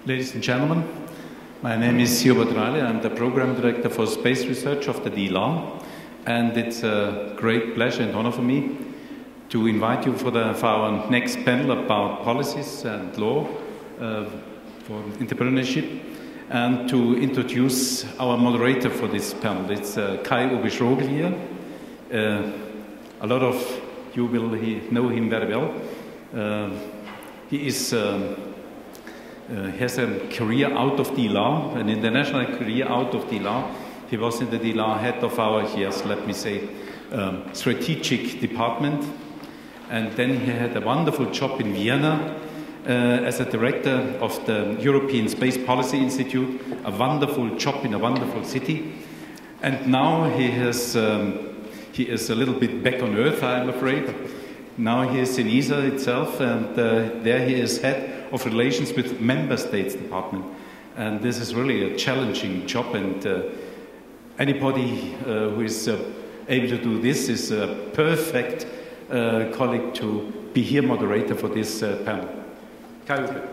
Ladies and gentlemen, my name is Hubert Reile. I'm the Program Director for Space Research of the DLR, and it's a great pleasure and honor for me to invite you for our next panel about policies and law for entrepreneurship, and to introduce our moderator for this panel. It's Kai-Uwe Schrogel here. A lot of you will know him very well. He is has a career out of DLR, an international career out of DLR. He was in the DLR head of our, yes, let me say, strategic department. And then he had a wonderful job in Vienna as a director of the European Space Policy Institute, a wonderful job in a wonderful city. And now he is a little bit back on Earth, I'm afraid. Now he is in ESA itself, and there he is head of relations with member states department. And this is really a challenging job, and anybody who is able to do this is a perfect colleague to be here moderator for this panel. Kai-Uwe.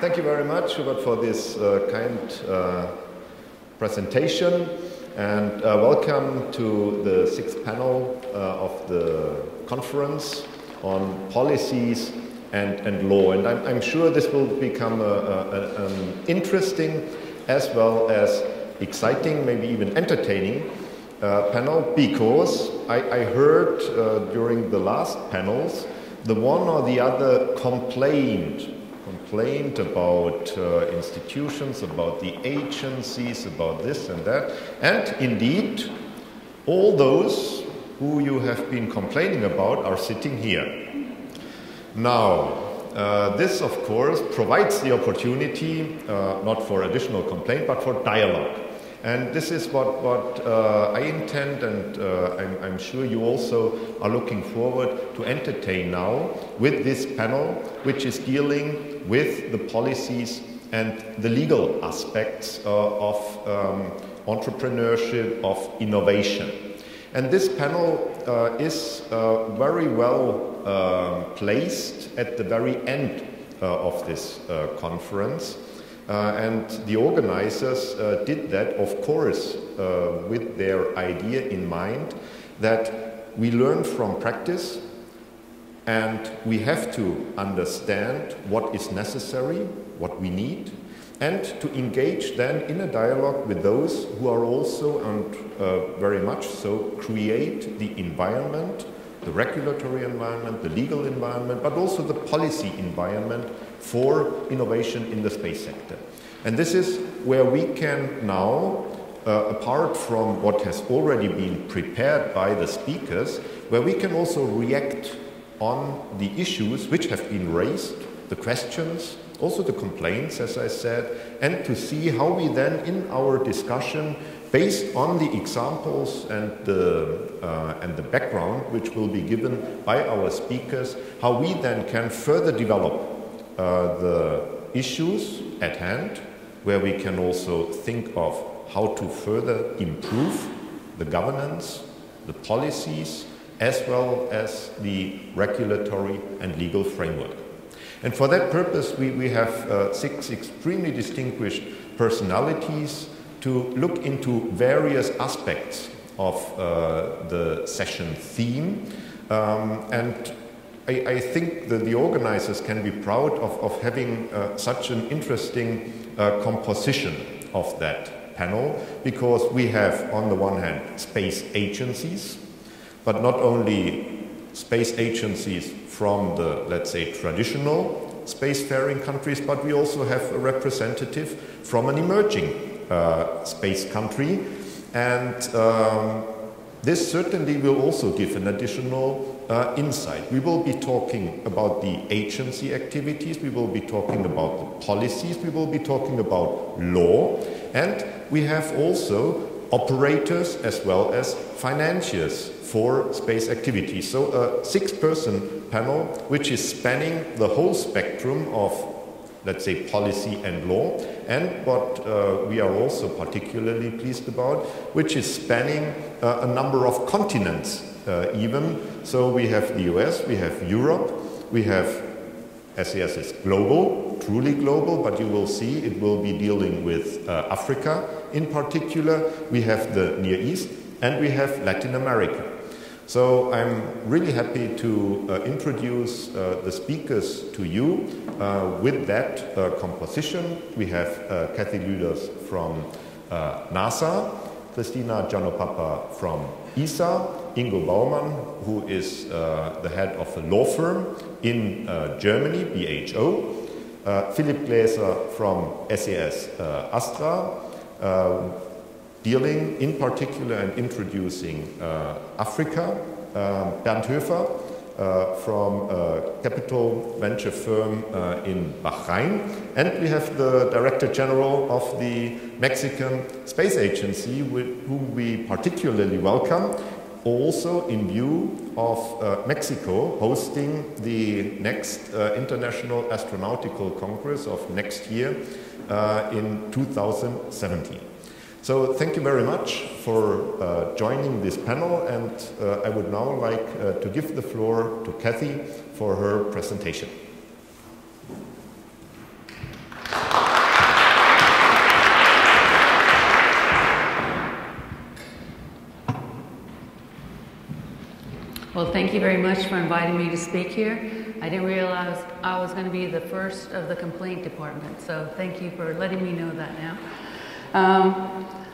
Thank you very much, Hubert, for this kind presentation, and welcome to the sixth panel of the conference on policies and law. And I'm sure this will become an interesting as well as exciting, maybe even entertaining panel, because I heard during the last panels the one or the other complained about institutions, about the agencies, about this and that. And indeed, all those who you have been complaining about are sitting here. Now, this, of course, provides the opportunity, not for additional complaint, but for dialogue. And this is what I intend, and I'm sure you also are looking forward to entertain now with this panel, which is dealing with the policies and the legal aspects of entrepreneurship, of innovation. And this panel is very well placed at the very end of this conference. And the organizers did that, of course, with their idea in mind that we learn from practice, and we have to understand what is necessary, what we need, and to engage then in a dialogue with those who are also, and very much so, create the environment, the regulatory environment, the legal environment, but also the policy environment for innovation in the space sector. And this is where we can now, apart from what has already been prepared by the speakers, where we can also react on the issues which have been raised, the questions, also the complaints, as I said, and to see how we then in our discussion, based on the examples and the background which will be given by our speakers, how we then can further develop the issues at hand, where we can also think of how to further improve the governance, the policies, as well as the regulatory and legal framework. And for that purpose, we have 6 extremely distinguished personalities to look into various aspects of the session theme. And I think that the organizers can be proud of having such an interesting composition of that panel, because we have, on the one hand, space agencies, but not only space agencies from the, let's say, traditional spacefaring countries, but we also have a representative from an emerging space country. And this certainly will also give an additional insight. We will be talking about the agency activities, we will be talking about the policies, we will be talking about law, and we have also operators as well as financiers for space activities. So a 6-person panel which is spanning the whole spectrum of let's say, policy and law, and what we are also particularly pleased about, which is spanning a number of continents even. So we have the US, we have Europe, we have SES is global, truly global, but you will see it will be dealing with Africa in particular. We have the Near East, and we have Latin America. So I'm really happy to introduce the speakers to you with that composition. We have Kathy Lüders from NASA, Christina Giannopapa from ESA, Ingo Baumann, who is the head of a law firm in Germany, BHO, Philipp Gläser from SES Astra, dealing in particular and introducing Africa, Bernd Höfer from a capital venture firm in Bahrain, and we have the Director General of the Mexican Space Agency, whom we particularly welcome, also in view of Mexico hosting the next International Astronautical Congress of next year in 2017. So thank you very much for joining this panel, and I would now like to give the floor to Kathy for her presentation. Well, thank you very much for inviting me to speak here. I didn't realize I was going to be the first of the complaint department, so thank you for letting me know that now.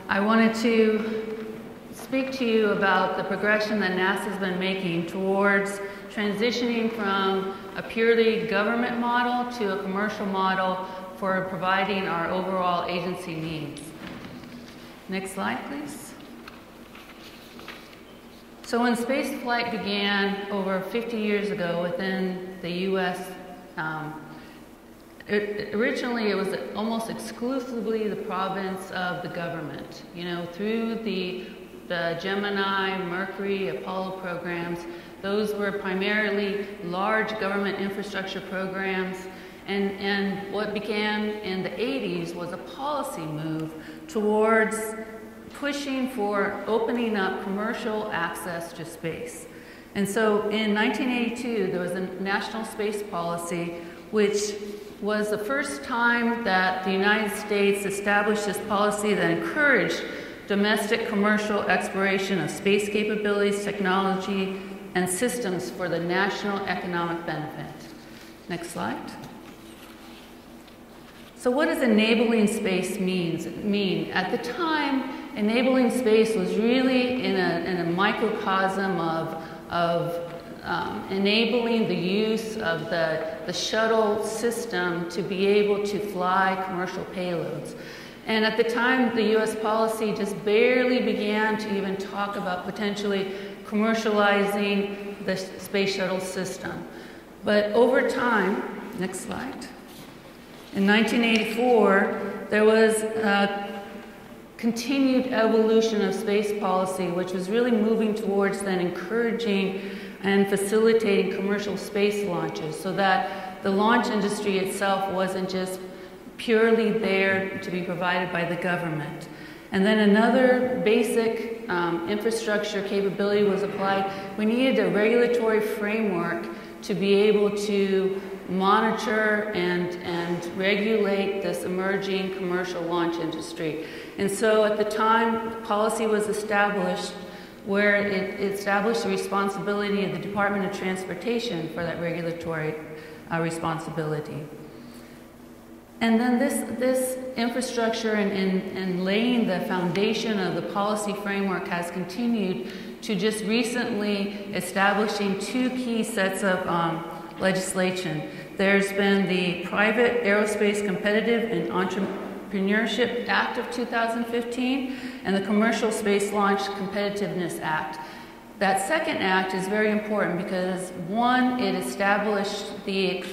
I wanted to speak to you about the progression that NASA's been making towards transitioning from a purely government model to a commercial model for providing our overall agency needs. Next slide, please. So when space flight began over 50 years ago within the U.S., originally it was almost exclusively the province of the government. You know, through the Gemini, Mercury, Apollo programs, those were primarily large government infrastructure programs. And what began in the 80s was a policy move towards pushing for opening up commercial access to space. And so in 1982, there was a national space policy, which was the first time that the United States established this policy that encouraged domestic commercial exploration of space capabilities, technology, and systems for the national economic benefit. Next slide. So what does enabling space mean? At the time, enabling space was really in a microcosm of enabling the use of the shuttle system to be able to fly commercial payloads. And at the time, the US policy just barely began to even talk about potentially commercializing the space shuttle system. But over time, next slide, in 1984, there was a continued evolution of space policy, which was really moving towards then encouraging and facilitating commercial space launches so that the launch industry itself wasn't just purely there to be provided by the government. And then another basic infrastructure capability was applied. We needed a regulatory framework to be able to monitor and regulate this emerging commercial launch industry. And so at the time, policy was established where it established the responsibility of the Department of Transportation for that regulatory responsibility. And then this infrastructure and laying the foundation of the policy framework has continued to just recently establishing two key sets of legislation. There's been the Private Aerospace Competitive and Entrepreneurship Act of 2015 and the Commercial Space Launch Competitiveness Act. That second act is very important because, one, it established the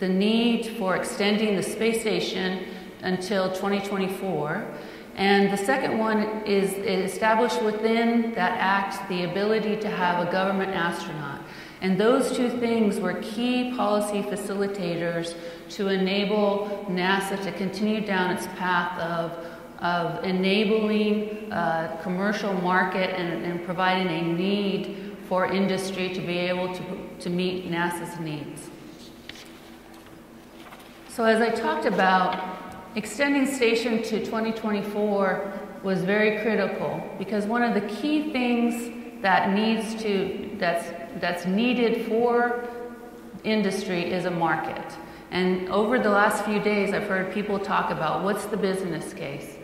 need for extending the space station until 2024, And the second one is it established within that act the ability to have a government astronaut. And those two things were key policy facilitators to enable NASA to continue down its path of enabling a commercial market and providing a need for industry to be able to meet NASA's needs. So as I talked about, extending station to 2024 was very critical because one of the key things that's needed for industry is a market. And over the last few days, I've heard people talk about what's the business case?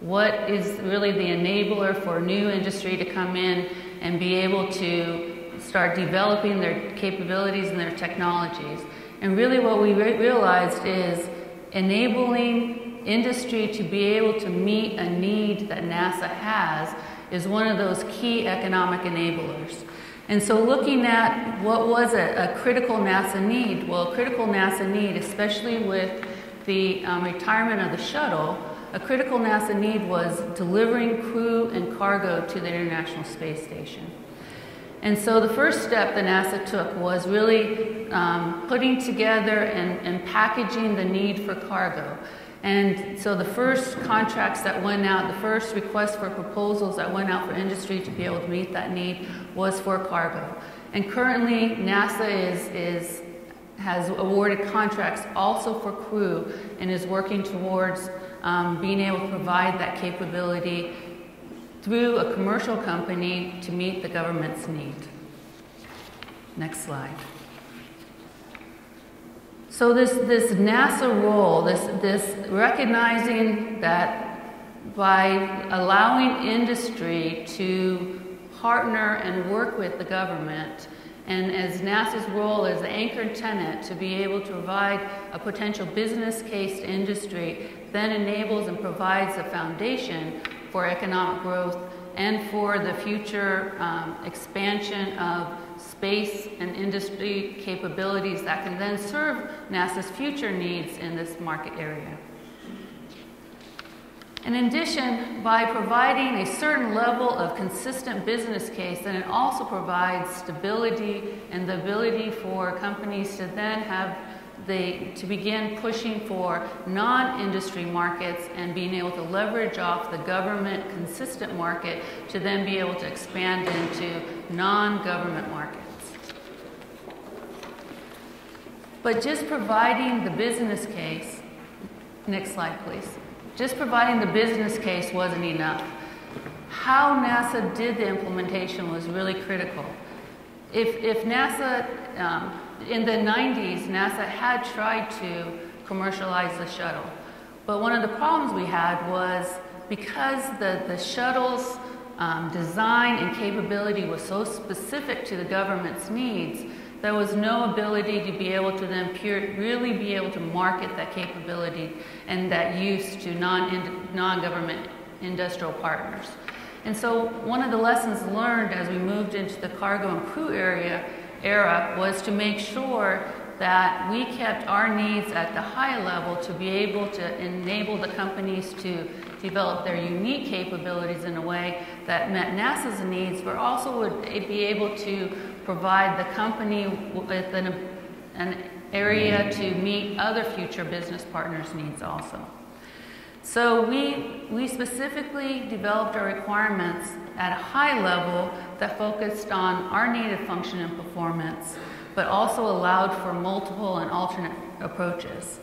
What is really the enabler for new industry to come in and be able to start developing their capabilities and their technologies? And really what we realized is enabling industry to be able to meet a need that NASA has is one of those key economic enablers. And so looking at what was a critical NASA need, well, a critical NASA need, especially with the retirement of the shuttle, a critical NASA need was delivering crew and cargo to the International Space Station. And so the first step that NASA took was really putting together and packaging the need for cargo. And so the first contracts that went out, the first request for proposals that went out for industry to be able to meet that need was for cargo. And currently NASA has awarded contracts also for crew and is working towards being able to provide that capability through a commercial company to meet the government's need. Next slide. So this NASA role, this recognizing that by allowing industry to partner and work with the government, and as NASA's role as the anchor tenant to be able to provide a potential business case to industry, then enables and provides a foundation for economic growth and for the future expansion of space and industry capabilities that can then serve NASA's future needs in this market area. In addition, by providing a certain level of consistent business case, then it also provides stability and the ability for companies to then have to begin pushing for non-industry markets and being able to leverage off the government consistent market to then be able to expand into non-government markets. But just providing the business case, next slide please, just providing the business case wasn't enough. How NASA did the implementation was really critical. If NASA, in the 90s, NASA had tried to commercialize the shuttle. But one of the problems we had was because the shuttle's design and capability was so specific to the government's needs, there was no ability to be able to then really be able to market that capability and that use to non-government industrial partners. And so one of the lessons learned as we moved into the cargo and crew era was to make sure that we kept our needs at the high level to be able to enable the companies to develop their unique capabilities in a way that met NASA's needs, but also would be able to provide the company with an area to meet other future business partners' needs also. So we specifically developed our requirements at a high level that focused on our needed function and performance, but also allowed for multiple and alternate approaches.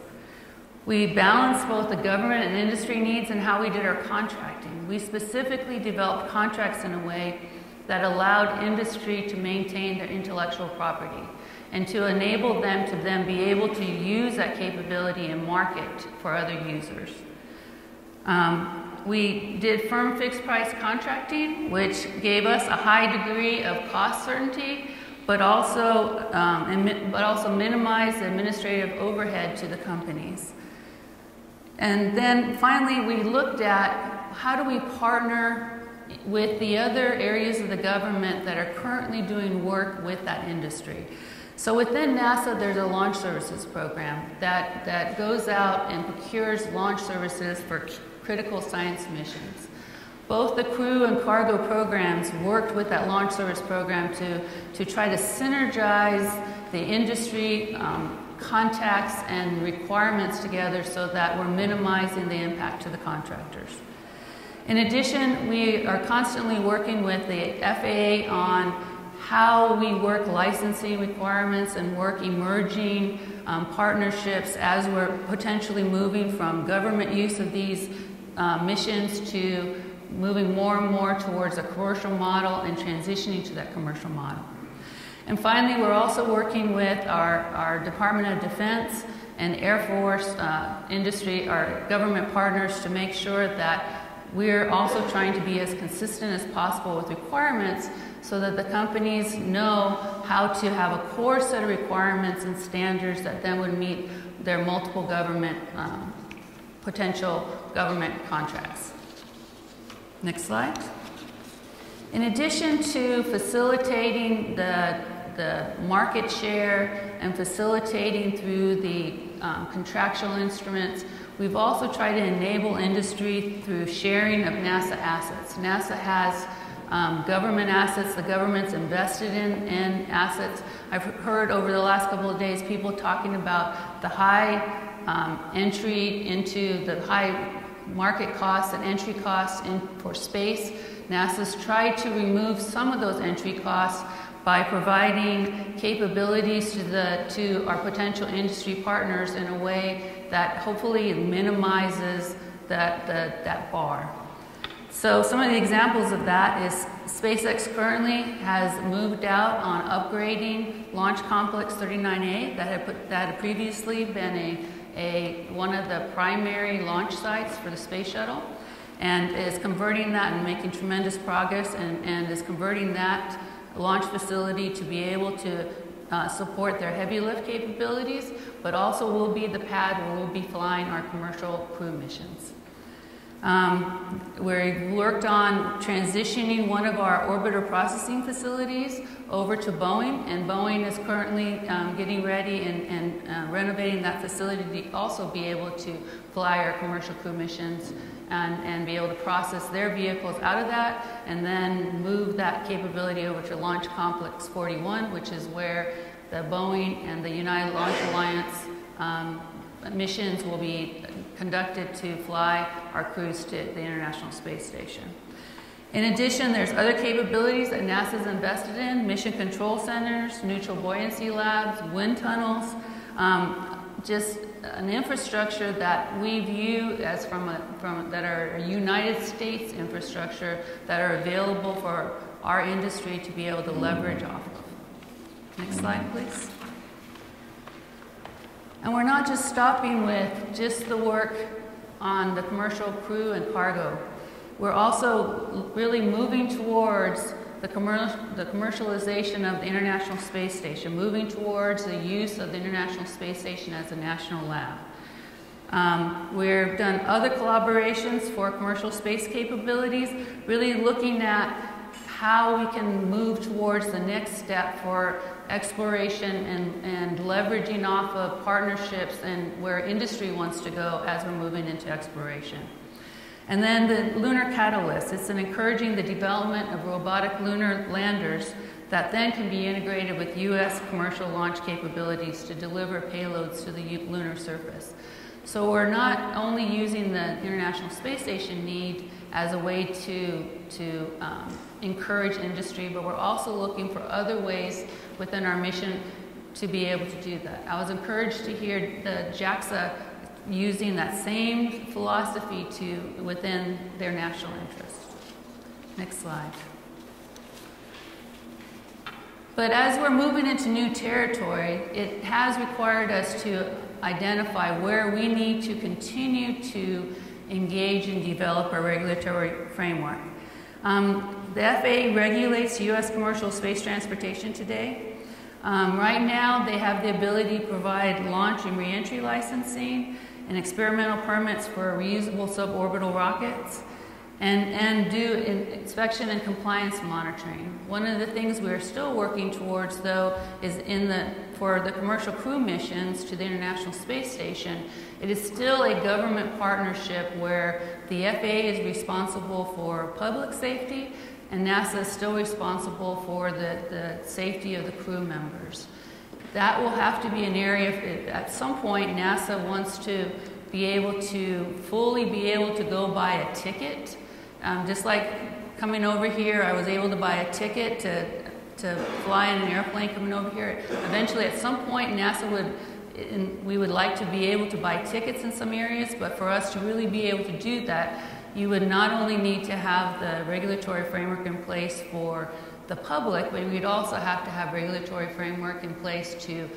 We balanced both the government and industry needs in how we did our contracting. We specifically developed contracts in a way that allowed industry to maintain their intellectual property and to enable them to then be able to use that capability and market for other users. We did firm fixed price contracting, which gave us a high degree of cost certainty, but also minimized the administrative overhead to the companies. And then finally, we looked at how do we partner with the other areas of the government that are currently doing work with that industry. So within NASA, there's a launch services program that goes out and procures launch services for critical science missions. Both the crew and cargo programs worked with that launch service program to try to synergize the industry contacts and requirements together so that we're minimizing the impact to the contractors. In addition, we are constantly working with the FAA on how we work licensing requirements and work emerging partnerships as we're potentially moving from government use of these missions to moving more and more towards a commercial model and transitioning to that commercial model. And finally, we're also working with our Department of Defense and Air Force industry, our government partners, to make sure that we're also trying to be as consistent as possible with requirements so that the companies know how to have a core set of requirements and standards that then would meet their multiple government, potential government contracts. Next slide. In addition to facilitating the market share and facilitating through the contractual instruments, we've also tried to enable industry through sharing of NASA assets. NASA has government assets, the government's invested in assets. I've heard over the last couple of days people talking about the high entry into the high market costs and entry costs for space. NASA's tried to remove some of those entry costs by providing capabilities to our potential industry partners in a way that hopefully minimizes that bar. So some of the examples of that is SpaceX currently has moved out on upgrading Launch Complex 39A that had previously been one of the primary launch sites for the space shuttle, and is converting that and making tremendous progress, and is converting that launch facility to be able to support their heavy lift capabilities, but also will be the pad where we'll be flying our commercial crew missions. We worked on transitioning one of our orbiter processing facilities over to Boeing, and Boeing is currently getting ready and renovating that facility to also be able to fly our commercial crew missions and be able to process their vehicles out of that, and then move that capability over to Launch Complex 41, which is where the Boeing and the United Launch Alliance missions will be conducted to fly our crews to the International Space Station. In addition, there's other capabilities that NASA's invested in: mission control centers, neutral buoyancy labs, wind tunnels, just an infrastructure that we view as that are a United States infrastructure that are available for our industry to be able to leverage off of. Next slide, please. And we're not just stopping with just the work on the commercial crew and cargo. We're also really moving towards the commercialization of the International Space Station, moving towards the use of the International Space Station as a national lab. We've done other collaborations for commercial space capabilities, really looking at how we can move towards the next step for exploration and leveraging off of partnerships and where industry wants to go as we're moving into exploration. And then the lunar catalyst, it's encouraging the development of robotic lunar landers that then can be integrated with U.S. commercial launch capabilities to deliver payloads to the lunar surface. So we're not only using the International Space Station need as a way to encourage industry, but we're also looking for other ways within our mission to be able to do that. I was encouraged to hear the JAXA using that same philosophy within their national interest. Next slide. But as we're moving into new territory, it has required us to identify where we need to continue to engage and develop a regulatory framework. The FAA regulates U.S. commercial space transportation today. Right now, they have the ability to provide launch and reentry licensing and experimental permits for reusable suborbital rockets. and do inspection and compliance monitoring. One of the things we're still working towards, though, is for the commercial crew missions to the International Space Station, it is still a government partnership where the FAA is responsible for public safety and NASA is still responsible for the safety of the crew members. That will have to be an area, at some point NASA wants to be able to fully be able to go buy a ticket. Just like coming over here, I was able to buy a ticket to fly in an airplane coming over here. Eventually, at some point, NASA we would like to be able to buy tickets in some areas, but for us to really be able to do that, you would not only need to have the regulatory framework in place for the public, but we'd also have to have regulatory framework in place to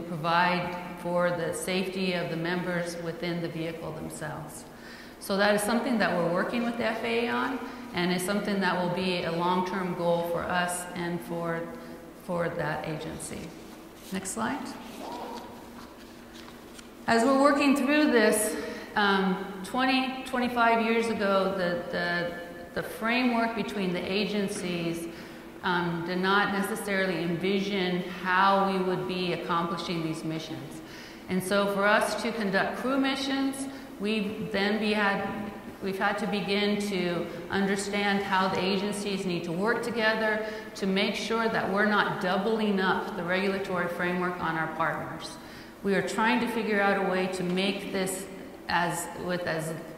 provide for the safety of the members within the vehicle themselves. So that is something that we're working with the FAA on, and is something that will be a long-term goal for us and for that agency. Next slide. As we're working through this, 25 years ago, the framework between the agencies did not necessarily envision how we would be accomplishing these missions. And so for us to conduct crew missions, we've had to begin to understand how the agencies need to work together to make sure that we're not doubling up the regulatory framework on our partners. We are trying to figure out a way to make this as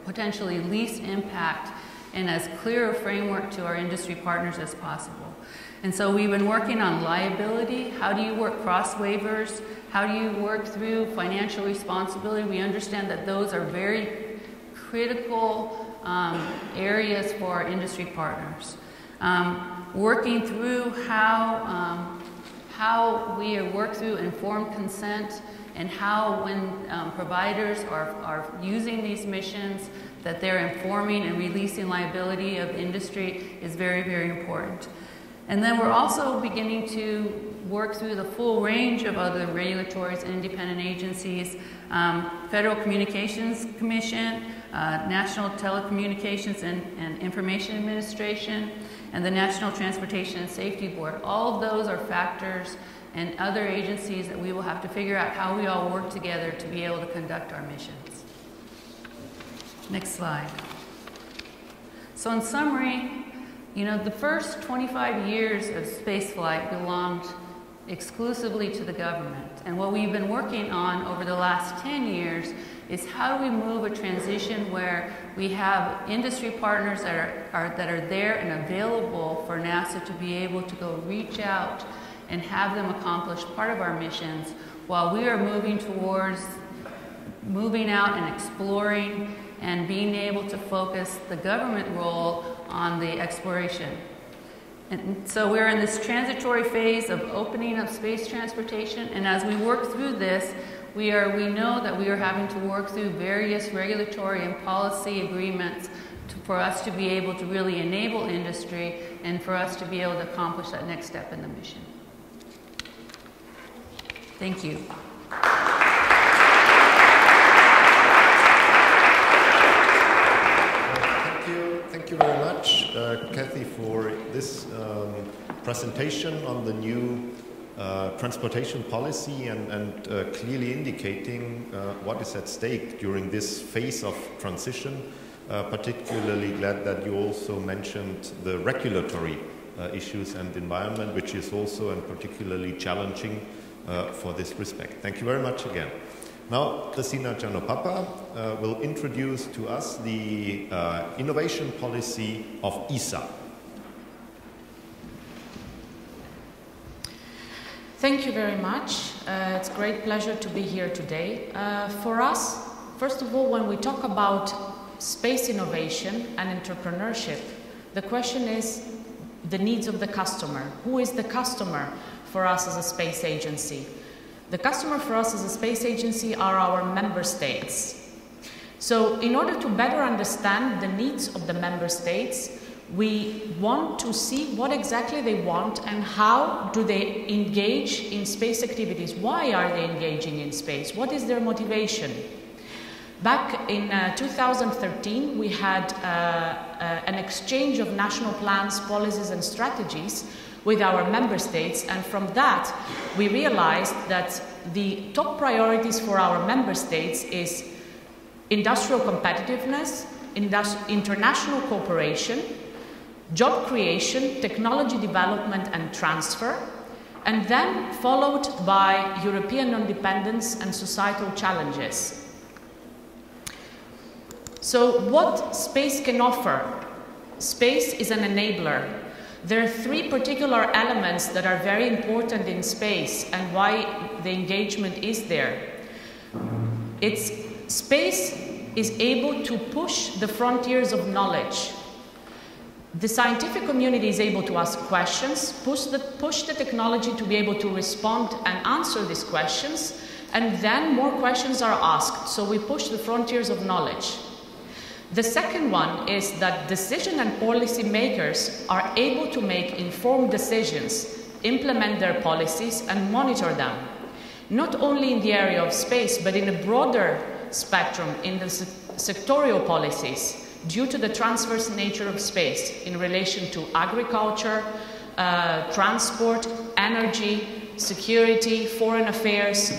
potentially least impact and as clear a framework to our industry partners as possible. And so we've been working on liability. How do you work cross waivers? How do you work through financial responsibility? We understand that those are very critical areas for our industry partners. Working through how we work through informed consent, and how when providers are using these missions, that they're informing and releasing liability of industry is very, very important. And then we're also beginning to work through the full range of other regulatories and independent agencies, Federal Communications Commission, National Telecommunications and Information Administration, and the National Transportation and Safety Board. All of those are factors and other agencies that we will have to figure out how we all work together to be able to conduct our missions. Next slide. So in summary, the first 25 years of spaceflight belonged exclusively to the government. And what we've been working on over the last 10 years is how do we move a transition where we have industry partners that are there and available for NASA to be able to go reach out and have them accomplish part of our missions while we are moving towards moving out and exploring and being able to focus the government role on the exploration. And so we're in this transitory phase of opening up space transportation, and as we work through this, we know that we are having to work through various regulatory and policy agreements for us to be able to really enable industry and for us to be able to accomplish that next step in the mission. Thank you. Thank you very much, Kathy, for this presentation on the new transportation policy and clearly indicating what is at stake during this phase of transition. Particularly glad that you also mentioned the regulatory issues and environment, which is also and particularly challenging for this respect. Thank you very much again. Now, Christina Giannopapa will introduce to us the innovation policy of ESA. Thank you very much. It's a great pleasure to be here today. For us, first of all, when we talk about space innovation and entrepreneurship, the question is the needs of the customer. Who is the customer for us as a space agency? The customer for us as a space agency are our member states. So in order to better understand the needs of the member states, we want to see what exactly they want and how do they engage in space activities. Why are they engaging in space? What is their motivation? Back in 2013, we had an exchange of national plans, policies and strategies with our member states, and from that we realized that the top priorities for our member states is industrial competitiveness, international cooperation, job creation, technology development and transfer, and then followed by European independence and societal challenges. So what space can offer? Space is an enabler. There are three particular elements that are very important in space and why the engagement is there. Space is able to push the frontiers of knowledge. The scientific community is able to ask questions, push the technology to be able to respond and answer these questions, and then more questions are asked, so we push the frontiers of knowledge. The second one is that decision and policy makers are able to make informed decisions, implement their policies and monitor them, not only in the area of space, but in a broader spectrum in the sectorial policies, due to the transverse nature of space in relation to agriculture, transport, energy, security, foreign affairs,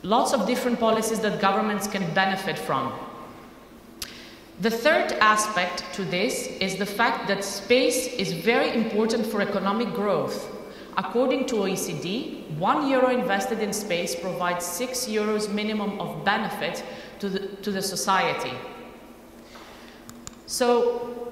lots of different policies that governments can benefit from. The third aspect to this is the fact that space is very important for economic growth. According to OECD, €1 invested in space provides €6 minimum of benefit to the society. So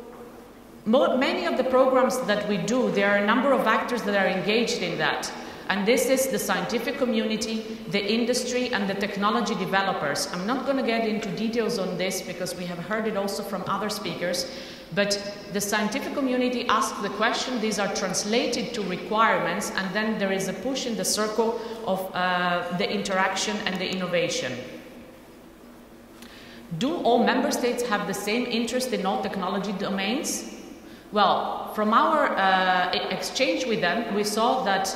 many of the programs that we do, there are a number of actors that are engaged in that. And this is the scientific community, the industry, and the technology developers. I'm not going to get into details on this because we have heard it also from other speakers, but the scientific community asks the question, these are translated to requirements, and then there is a push in the circle of the interaction and the innovation. Do all member states have the same interest in all technology domains? Well, from our exchange with them, we saw that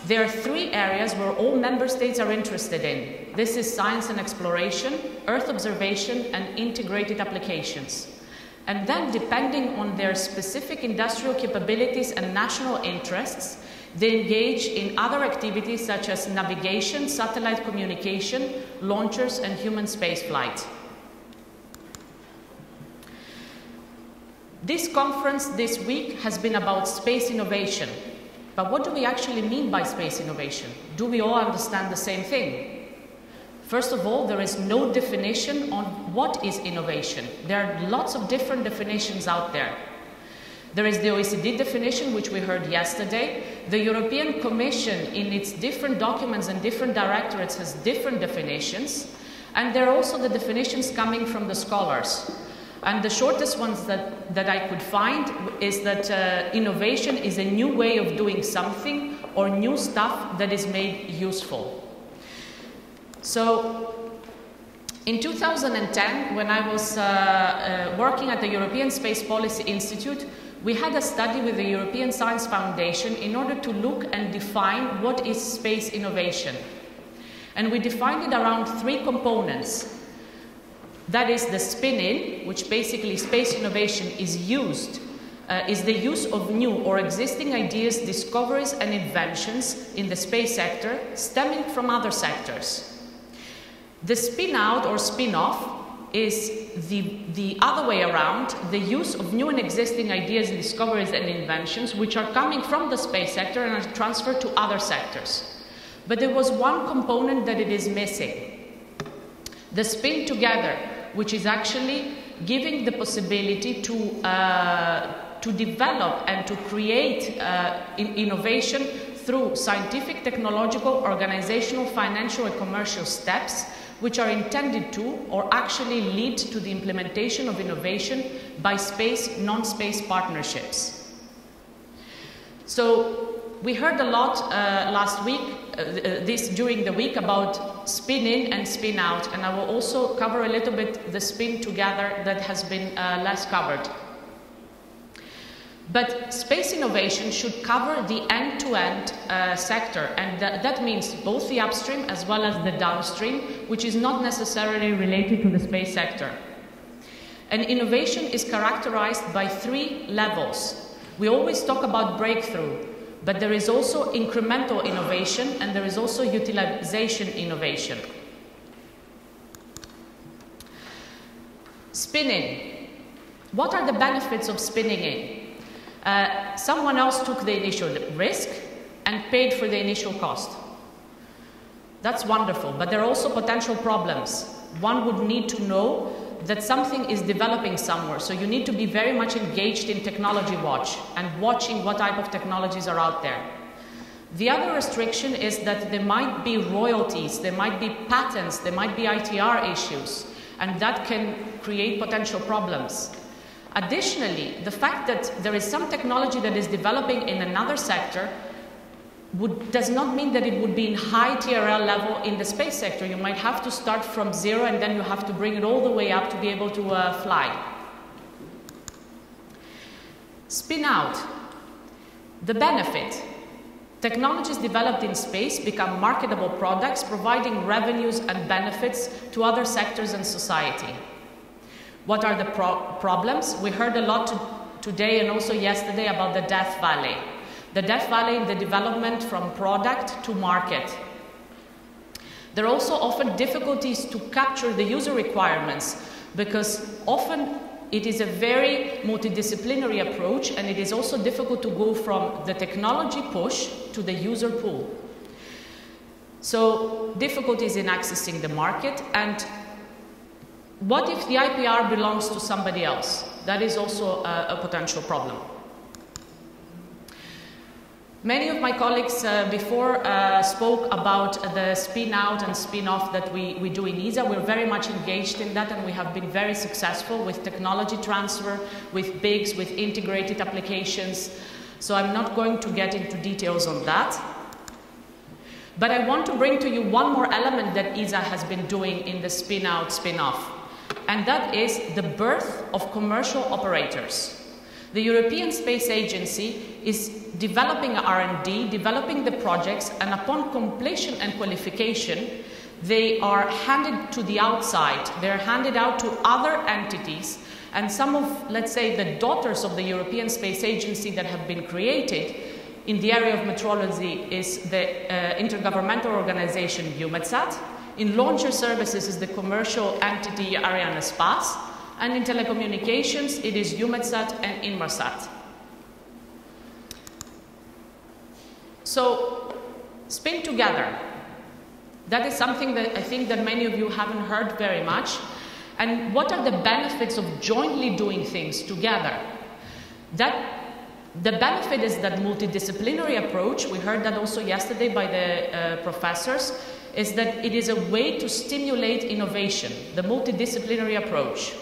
there are three areas where all member states are interested in. This is science and exploration, Earth observation, and integrated applications. And then, depending on their specific industrial capabilities and national interests, they engage in other activities such as navigation, satellite communication, launchers, and human spaceflight. This conference this week has been about space innovation. But what do we actually mean by space innovation? Do we all understand the same thing? First of all, there is no definition on what is innovation. There are lots of different definitions out there. There is the OECD definition, which we heard yesterday. The European Commission, in its different documents and different directorates, has different definitions. And there are also the definitions coming from the scholars. And the shortest ones that I could find is that innovation is a new way of doing something or new stuff that is made useful. So in 2010, when I was working at the European Space Policy Institute, we had a study with the European Science Foundation in order to look and define what is space innovation. And we defined it around three components. That is the spin-in, which basically space innovation is the use of new or existing ideas, discoveries and inventions in the space sector stemming from other sectors. The spin-out or spin-off is the other way around, the use of new and existing ideas, discoveries and inventions which are coming from the space sector and are transferred to other sectors. But there was one component that it is missing. The spin together, which is actually giving the possibility to develop and to create innovation through scientific, technological, organizational, financial and commercial steps which are intended to or actually lead to the implementation of innovation by space, non-space partnerships. So we heard a lot last week, during the week, about spin-in and spin-out, and I will also cover a little bit the spin together that has been less covered. But space innovation should cover the end-to-end sector, and that means both the upstream as well as the downstream, which is not necessarily related to the space sector. And innovation is characterized by 3 levels. We always talk about breakthrough, but there is also incremental innovation and there is also utilization innovation. Spinning. What are the benefits of spinning in? Someone else took the initial risk and paid for the initial cost. That's wonderful, but there are also potential problems. One would need to know that something is developing somewhere, so you need to be very much engaged in technology watch and watching what type of technologies are out there. The other restriction is that there might be royalties, there might be patents, there might be ITR issues, and that can create potential problems. Additionally, the fact that there is some technology that is developing in another sector does not mean that it would be in high TRL level in the space sector. You might have to start from 0 and then you have to bring it all the way up to be able to fly. Spin out. The benefit. Technologies developed in space become marketable products, providing revenues and benefits to other sectors and society. What are the problems? We heard a lot today and also yesterday about the Death Valley. The Death Valley in the development from product to market. There are also often difficulties to capture the user requirements because often it is a very multidisciplinary approach and it is also difficult to go from the technology push to the user pull. So difficulties in accessing the market, and what if the IPR belongs to somebody else? That is also a potential problem. Many of my colleagues before spoke about the spin-out and spin-off that we do in ESA. We're very much engaged in that and we have been very successful with technology transfer, with BIGs, with integrated applications. So I'm not going to get into details on that. But I want to bring to you one more element that ESA has been doing in the spin-out, spin-off. And that is the birth of commercial operators. The European Space Agency is developing R&D, developing the projects, and upon completion and qualification, they are handed to the outside. They're handed out to other entities, and some of, let's say, the daughters of the European Space Agency that have been created in the area of metrology is the intergovernmental organization EUMETSAT. In launcher services is the commercial entity Arianespace. And in telecommunications, it is EUMETSAT and Inmarsat. So, spin together. That is something that I think that many of you haven't heard very much. And what are the benefits of jointly doing things together? The benefit is that multidisciplinary approach, we heard that also yesterday by the professors, is that it is a way to stimulate innovation, the multidisciplinary approach.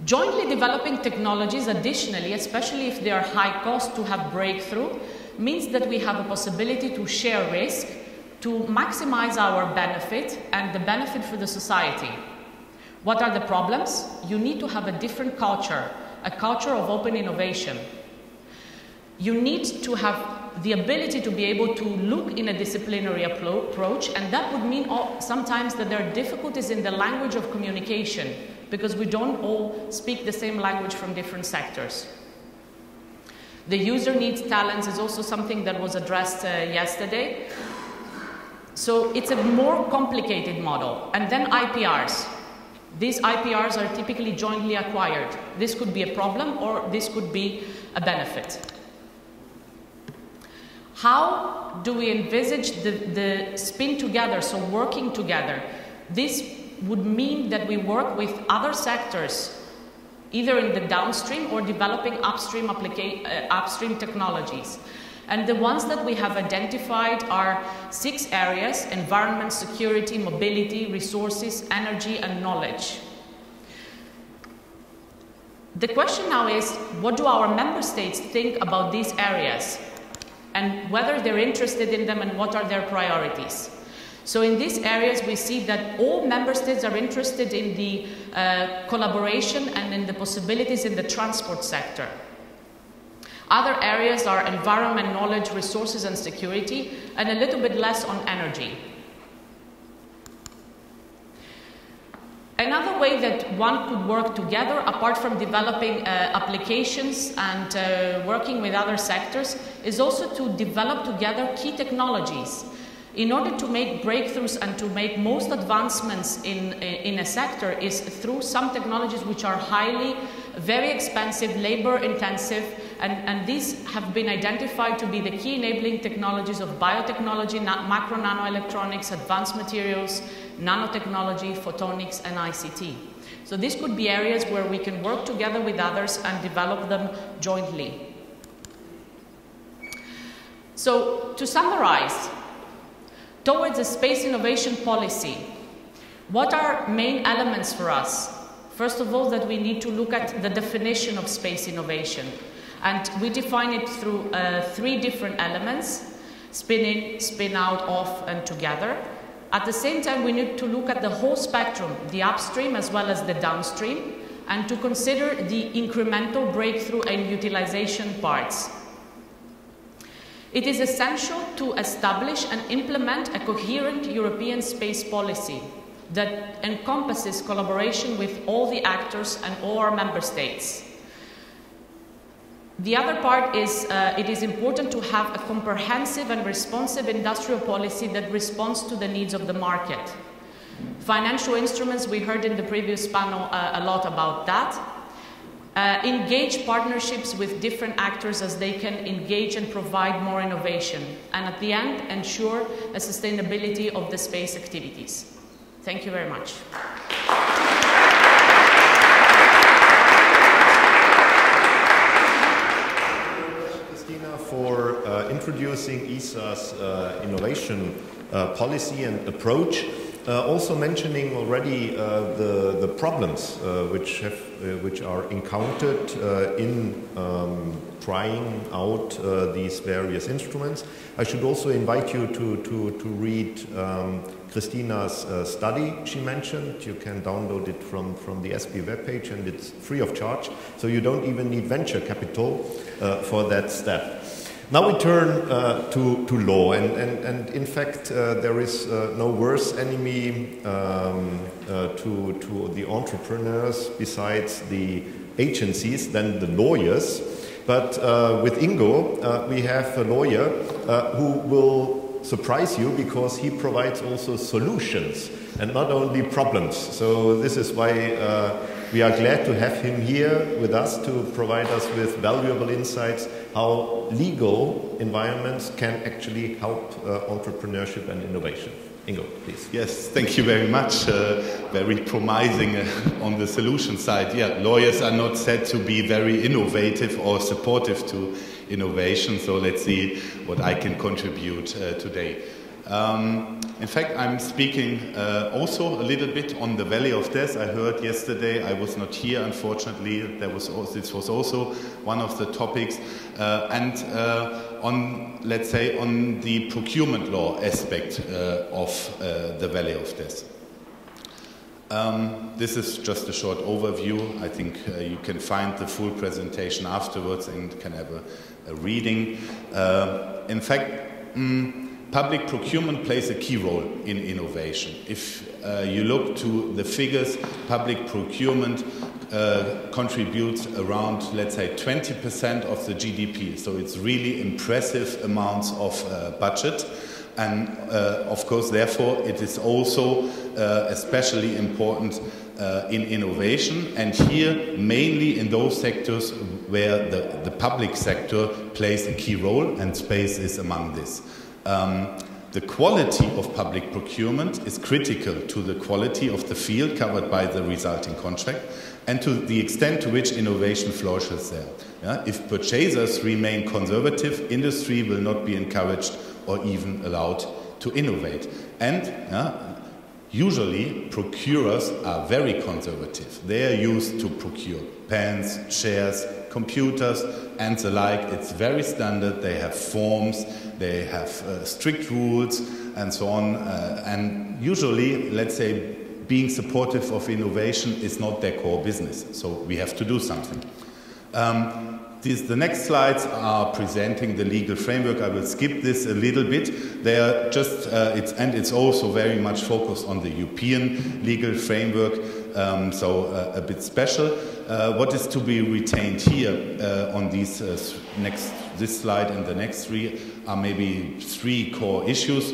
Jointly developing technologies additionally, especially if they are high cost to have breakthrough, means that we have a possibility to share risk, to maximize our benefit and the benefit for the society. What are the problems? You need to have a different culture, a culture of open innovation. You need to have the ability to be able to look in a disciplinary approach, and that would mean sometimes that there are difficulties in the language of communication, because we don't all speak the same language from different sectors. The user needs talents is also something that was addressed yesterday. So it's a more complicated model. And then IPRs. These IPRs are typically jointly acquired. This could be a problem or this could be a benefit. How do we envisage the spin together, so working together? This would mean that we work with other sectors, either in the downstream or developing upstream technologies. And the ones that we have identified are 6 areas: environment, security, mobility, resources, energy, and knowledge. The question now is, what do our member states think about these areas? And whether they're interested in them and what are their priorities. So in these areas we see that all member states are interested in the collaboration and in the possibilities in the transport sector. Other areas are environment, knowledge, resources and security, and a little bit less on energy. Another way that one could work together, apart from developing applications and working with other sectors, is also to develop together key technologies. In order to make breakthroughs and to make most advancements in a sector is through some technologies which are very expensive, labor intensive, and these have been identified to be the key enabling technologies of biotechnology, macro nanoelectronics, advanced materials, nanotechnology, photonics, and ICT. So these could be areas where we can work together with others and develop them jointly. So to summarize, towards a space innovation policy, what are main elements for us? First of all, that we need to look at the definition of space innovation. And we define it through 3 different elements: spin in, spin out, off, and together. At the same time, we need to look at the whole spectrum, the upstream as well as the downstream, and to consider the incremental, breakthrough, and utilization parts. It is essential to establish and implement a coherent European space policy that encompasses collaboration with all the actors and all our member states. The other part is it is important to have a comprehensive and responsive industrial policy that responds to the needs of the market. Financial instruments, we heard in the previous panel a lot about that. Engage partnerships with different actors as they can engage and provide more innovation. And at the end, ensure a sustainability of the space activities. Thank you very much. Christina, for introducing ESA's innovation policy and approach. Also mentioning already the problems which are encountered in trying out these various instruments. I should also invite you to read Christina's study she mentioned. You can download it from the SB webpage, and it's free of charge, so you don't even need venture capital for that step. Now we turn to law, and in fact there is no worse enemy to the entrepreneurs besides the agencies than the lawyers. But with Ingo we have a lawyer who will surprise you, because he provides also solutions and not only problems. So this is why we are glad to have him here with us to provide us with valuable insights how legal environments can actually help entrepreneurship and innovation. Ingo, please. Yes, thank you very much. Very promising on the solution side. Yeah, lawyers are not said to be very innovative or supportive to innovation, so let's see what I can contribute today. In fact, I'm speaking also a little bit on the Valley of Death. I heard yesterday, I was not here, unfortunately. This was also one of the topics. And on, let's say, on the procurement law aspect of the Valley of Death. This is just a short overview. I think you can find the full presentation afterwards and can have a reading. In fact, public procurement plays a key role in innovation. If you look to the figures, public procurement contributes around, let's say, 20% of the GDP. So it's really impressive amounts of budget. And of course, therefore, it is also especially important in innovation, and here mainly in those sectors where the public sector plays a key role, and space is among this. The quality of public procurement is critical to the quality of the field covered by the resulting contract and to the extent to which innovation flourishes there. Yeah? If purchasers remain conservative, industry will not be encouraged or even allowed to innovate. And usually procurers are very conservative. They are used to procure pens, chairs, computers and the like. It's very standard. They have forms, they have strict rules and so on. And usually, let's say, being supportive of innovation is not their core business. So we have to do something. The next slides are presenting the legal framework. I will skip this a little bit. They are just, it's also very much focused on the European legal framework. so a bit special. What is to be retained here on these this slide and the next three are maybe three core issues.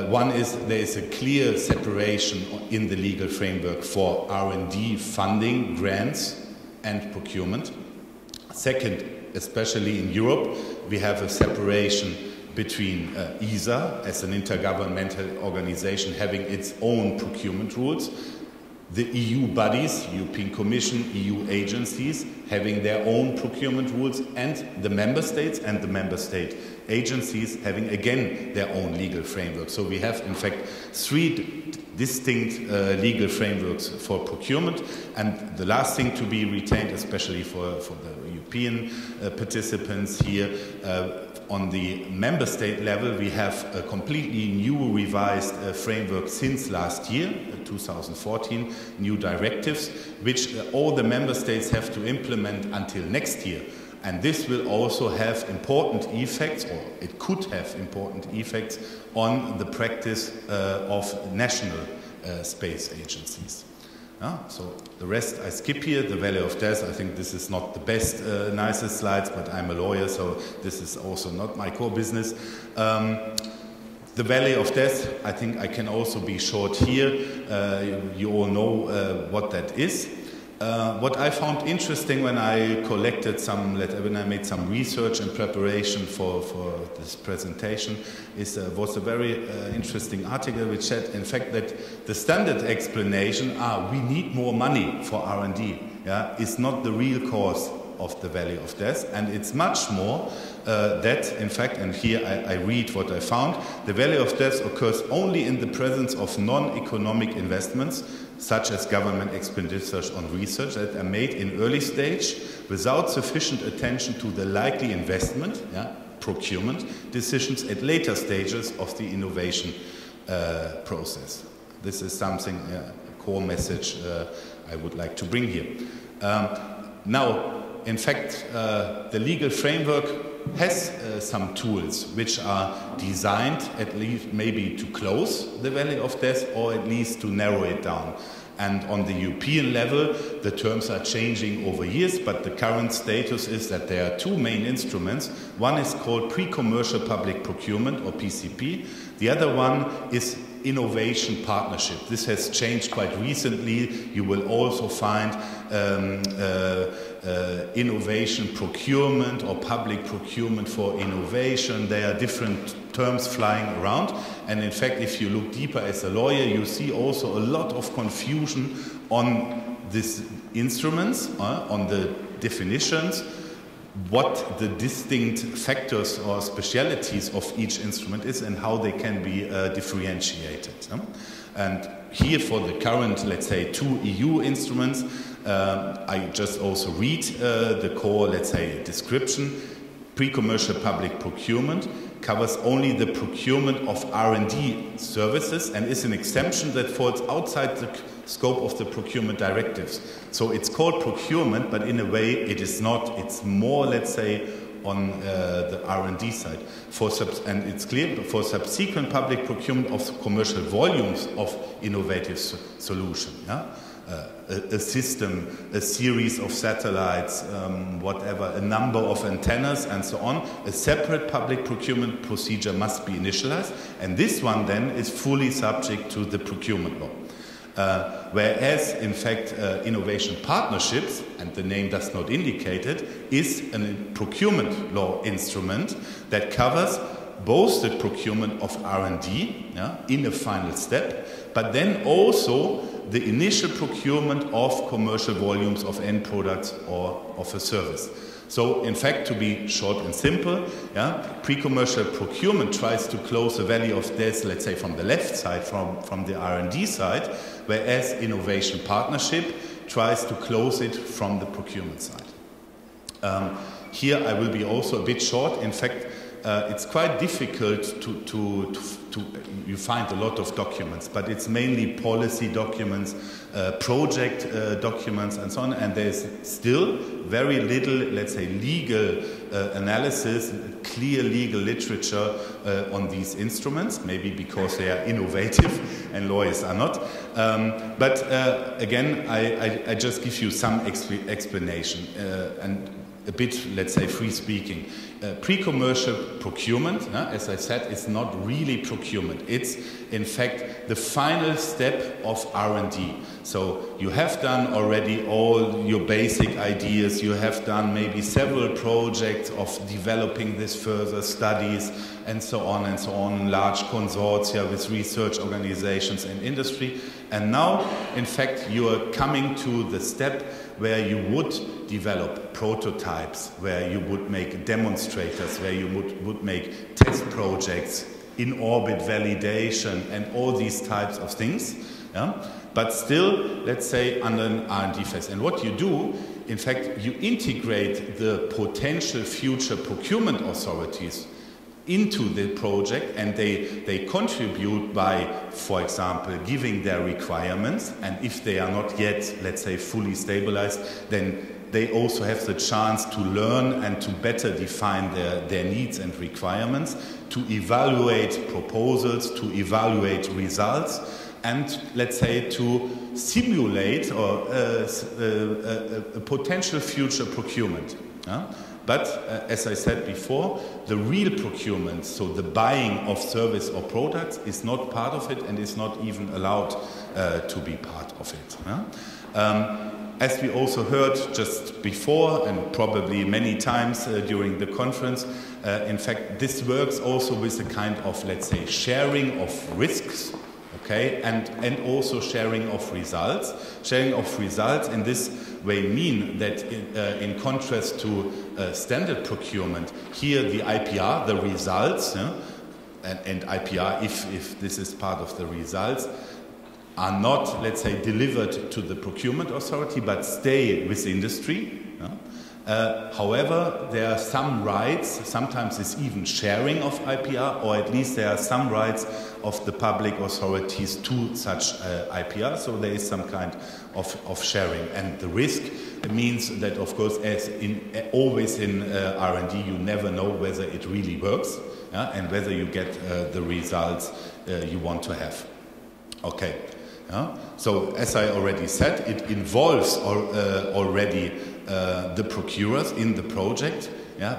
One is there is a clear separation in the legal framework for R&D funding, grants and procurement. Second, especially in Europe, we have a separation between ESA as an intergovernmental organization having its own procurement rules, the EU bodies, European Commission, EU agencies having their own procurement rules, and the member states and the member state agencies having again their own legal framework. So we have in fact three distinct legal frameworks for procurement. And the last thing to be retained, especially for the European participants here, on the member state level, we have a completely new revised framework since last year, 2014, new directives, which all the member states have to implement until next year. And this will also have important effects, or it could have important effects, on the practice of national space agencies. So the rest I skip here. The Valley of Death, I think this is not the best, nicest slides, but I'm a lawyer, so this is also not my core business. The Valley of Death, I think I can also be short here. You all know what that is. What I found interesting when I collected when I made some research and preparation for this presentation was a very interesting article which said, in fact, that the standard explanation, we need more money for R&D, is not the real cause of the Valley of Death, and it's much more that, in fact, and here I read what I found, the Valley of Death occurs only in the presence of non-economic investments, such as government expenditures on research that are made in early stage without sufficient attention to the likely investment, procurement decisions at later stages of the innovation process. This is something, a core message I would like to bring here. Now, in fact, the legal framework has some tools which are designed at least maybe to close the Valley of Death or at least to narrow it down. And on the European level, the terms are changing over years, but the current status is that there are two main instruments. One is called pre-commercial public procurement, or PCP. The other one is innovation partnership. This has changed quite recently. You will also find innovation procurement or public procurement for innovation. There are different terms flying around, and in fact, if you look deeper as a lawyer, you see also a lot of confusion on these instruments, on the definitions, what the distinct factors or specialities of each instrument is and how they can be differentiated. And here for the current, let's say, two EU instruments, I just also read the core, let's say, description. Pre-commercial public procurement covers only the procurement of R&D services and is an exemption that falls outside the scope of the procurement directives. So it's called procurement, but in a way it is not. It's more, let's say, on the R&D side. And it's clear for subsequent public procurement of commercial volumes of innovative solution. A system, a series of satellites, whatever, a number of antennas and so on, a separate public procurement procedure must be initialized, and this one then is fully subject to the procurement law. Whereas, in fact, innovation partnerships, and the name does not indicate it, is a procurement law instrument that covers both the procurement of R&D in a final step, but then also the initial procurement of commercial volumes of end products or of a service. So, in fact, to be short and simple, pre-commercial procurement tries to close the Valley of Death, let's say, from the left side, from the R&D side, whereas innovation partnership tries to close it from the procurement side. Here I will be also a bit short. In fact, it's quite difficult to you find a lot of documents, but it's mainly policy documents, project documents and so on, and there's still very little, let's say, legal analysis, clear legal literature on these instruments, maybe because they are innovative and lawyers are not. But again, I just give you some explanation and a bit, let's say, free speaking. Pre-commercial procurement, as I said, is not really procurement. It's, in fact, the final step of R&D. So you have done already all your basic ideas. You have done maybe several projects of developing this further studies and so on, large consortia with research organizations and industry. And now, in fact, you are coming to the step where you would develop prototypes, where you would make demonstrators, where you would make test projects, in-orbit validation, and all these types of things. Yeah? But still, let's say, under an R&D phase. And what you do, in fact, you integrate the potential future procurement authorities into the project, and they contribute by, for example, giving their requirements, and if they are not yet, let's say, fully stabilized, then they also have the chance to learn and to better define their needs and requirements, to evaluate proposals, to evaluate results, and, let's say, to simulate or a potential future procurement. But, as I said before, the real procurement, so the buying of service or products, is not part of it and is not even allowed to be part of it. As we also heard just before, and probably many times during the conference, in fact, this works also with a kind of, let's say, sharing of risks, okay, and also sharing of results. Sharing of results in this way mean that in contrast to standard procurement, here the IPR, the results, and IPR, if this is part of the results, are not, let's say, delivered to the procurement authority, but stay with industry. However, there are some rights, sometimes it's even sharing of IPR, or at least there are some rights of the public authorities to such IPR, so there is some kind of sharing. And the risk means that, of course, as always in R&D, you never know whether it really works, and whether you get the results you want to have. Okay. So, as I already said, it involves already the procurers in the project,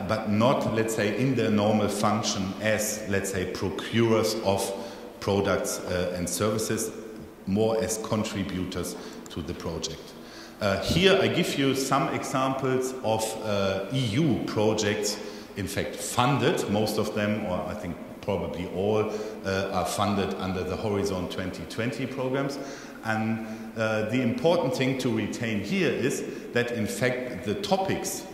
but not, let's say, in their normal function as, let's say, procurers of products and services, more as contributors to the project. Here I give you some examples of EU projects, in fact, funded, most of them, or I think probably all, are funded under the Horizon 2020 programs. And the important thing to retain here is that, in fact, the topics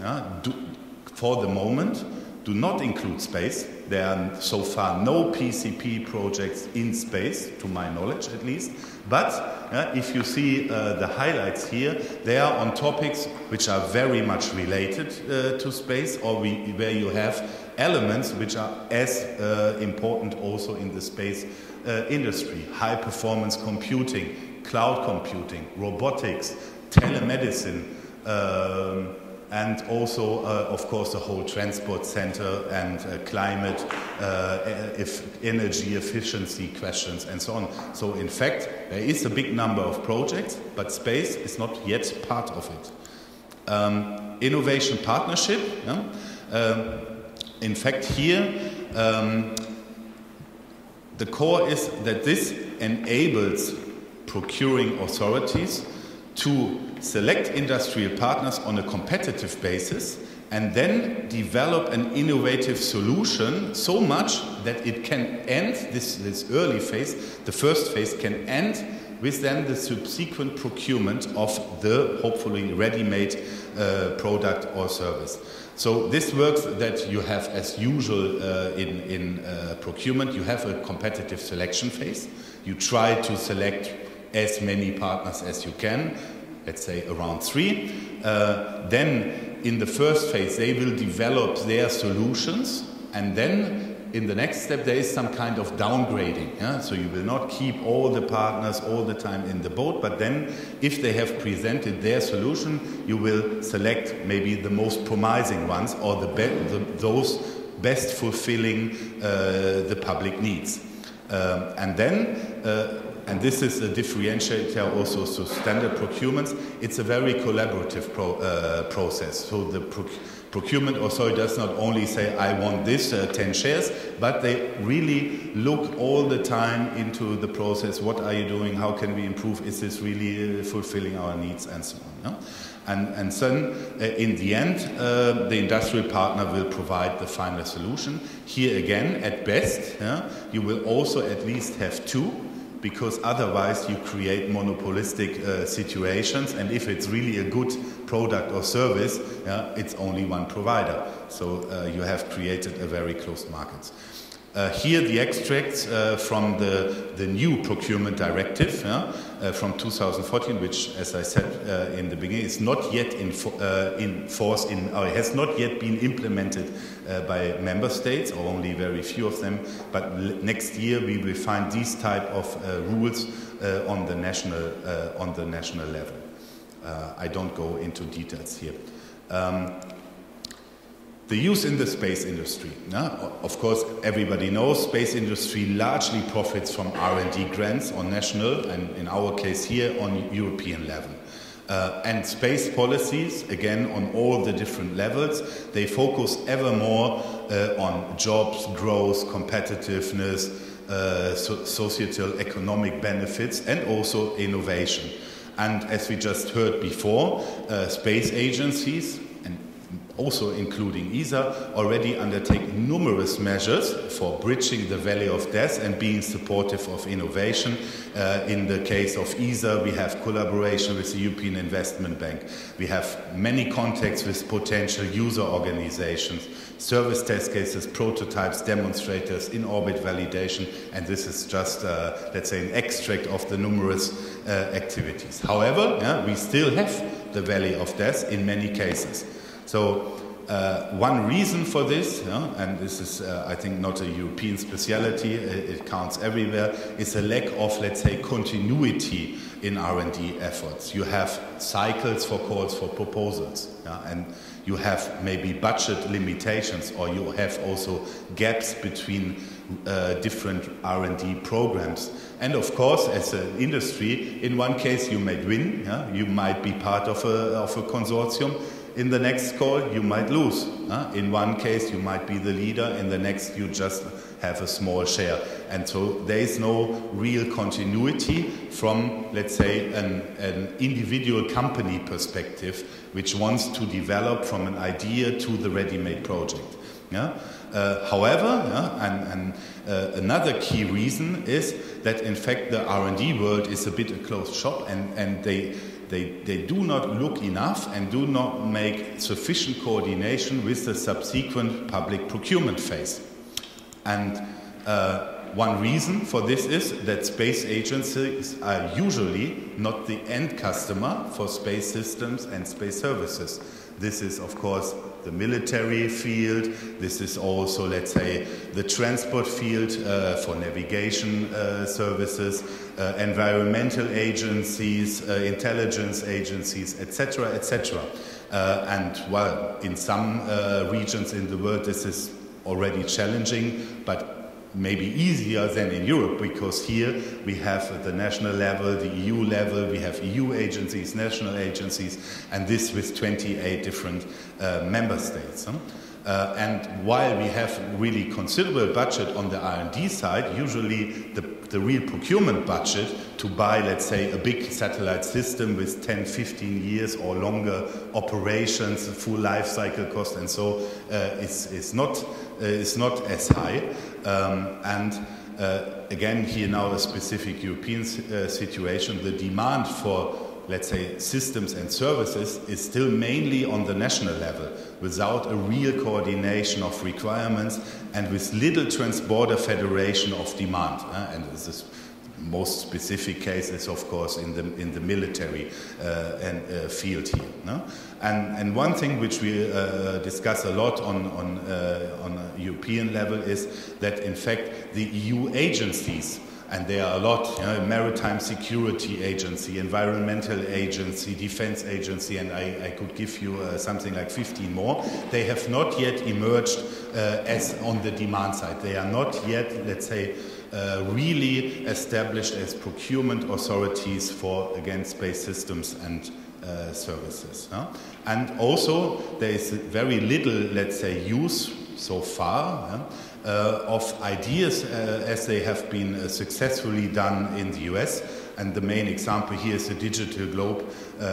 for the moment do not include space. There are so far no PCP projects in space, to my knowledge at least. But if you see the highlights here, they are on topics which are very much related to space, or where you have elements which are as important also in the space industry. High performance computing, cloud computing, robotics, telemedicine, and also, of course, the whole transport center and climate, energy efficiency questions and so on. So, in fact, there is a big number of projects, but space is not yet part of it. Innovation partnership. In fact, here, the core is that this enables procuring authorities to select industrial partners on a competitive basis and then develop an innovative solution so much that it can end, this early phase, the first phase can end with then the subsequent procurement of the hopefully ready-made product or service. So this works that you have, as usual in procurement, you have a competitive selection phase. You try to select as many partners as you can, let's say around 3. Then in the first phase they will develop their solutions, And then in the next step, there is some kind of downgrading. Yeah? So you will not keep all the partners all the time in the boat, but then if they have presented their solution, you will select maybe the most promising ones or those best fulfilling the public needs. And then, and this is a differentiator also to standard procurements, it's a very collaborative process. So the procurement authority does not only say, I want this 10 shares, but they really look all the time into the process. What are you doing? How can we improve? Is this really fulfilling our needs? And so on. Yeah? And then, in the end, the industrial partner will provide the final solution. Here again, at best, you will also at least have two, because otherwise you create monopolistic situations, and if it's really a good product or service, it's only one provider. So you have created a very closed market. Here the extracts from the new procurement directive from 2014, which, as I said in the beginning, is not yet in force, or has not yet been implemented by member states, or only very few of them. But next year we will find these type of rules on the national level. I don't go into details here. The use in the space industry. Of course, everybody knows space industry largely profits from R&D grants on national, and in our case here, on European level. And space policies, again, on all the different levels, they focus ever more on jobs, growth, competitiveness, societal economic benefits, and also innovation. And as we just heard before, space agencies, also including ESA, already undertake numerous measures for bridging the valley of death and being supportive of innovation. In the case of ESA, we have collaboration with the European Investment Bank. We have many contacts with potential user organizations, service test cases, prototypes, demonstrators, in-orbit validation, and this is just, let's say, an extract of the numerous activities. However, we still have the valley of death in many cases. So one reason for this, and this is, I think, not a European speciality, it counts everywhere, is a lack of, let's say, continuity in R&D efforts. You have cycles for calls for proposals, and you have maybe budget limitations, or you have also gaps between different R&D programs. And of course, as an industry, in one case you might win, you might be part of a consortium. In the next call, you might lose. In one case, you might be the leader. In the next, you just have a small share. And so there is no real continuity from, let's say, an individual company perspective, which wants to develop from an idea to the ready-made project. However, another key reason is that, in fact, the R&D world is a bit a closed shop, and they do not look enough and do not make sufficient coordination with the subsequent public procurement phase. And one reason for this is that space agencies are usually not the end customer for space systems and space services. This is, of course, the military field. This is also, let's say, the transport field for navigation services, environmental agencies, intelligence agencies, etc., etc. And while in some regions in the world this is already challenging, but maybe easier than in Europe, because here we have at the national level, the EU level, we have EU agencies, national agencies, and this with 28 different member states. And while we have really considerable budget on the R&D side, usually the real procurement budget to buy, let's say, a big satellite system with 10, 15 years or longer operations, full life cycle cost, and so is not as high. Again, here now a specific European situation, the demand for, let's say, systems and services is still mainly on the national level, without a real coordination of requirements and with little trans-border federation of demand. And this is most specific case is, of course, in the military field here. No? And one thing which we discuss a lot on a European level is that, in fact, the EU agencies, and there are a lot, Maritime Security Agency, Environmental Agency, Defense Agency, and I could give you something like 15 more. They have not yet emerged as on the demand side. They are not yet, let's say, really established as procurement authorities for, again, space systems and services. And also, there is very little, let's say, use so far of ideas as they have been successfully done in the US. And the main example here is the Digital Globe,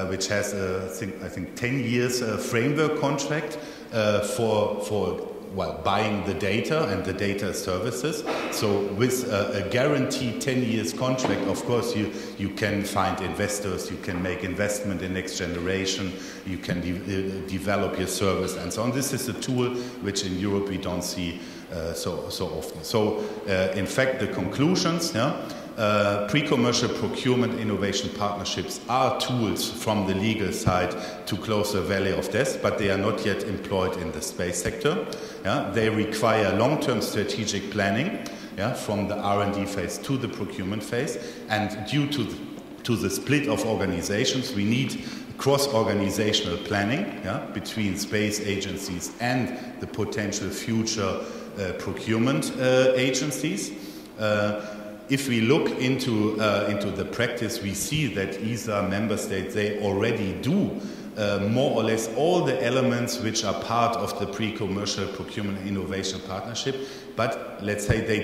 which has, I think 10 years framework contract for buying the data and the data services. So with a guaranteed 10 years contract, of course, you can find investors, you can make investment in next generation, you can develop your service and so on. This is a tool which in Europe we don't see so often. So in fact, the conclusions, pre-commercial procurement innovation partnerships are tools from the legal side to close the valley of death, but they are not yet employed in the space sector. They require long-term strategic planning from the R&D phase to the procurement phase, and due to the split of organizations, we need cross-organizational planning between space agencies and the potential future procurement agencies. If we look into the practice, we see that ESA member states, they already do more or less all the elements which are part of the pre-commercial procurement innovation partnership, but let's say they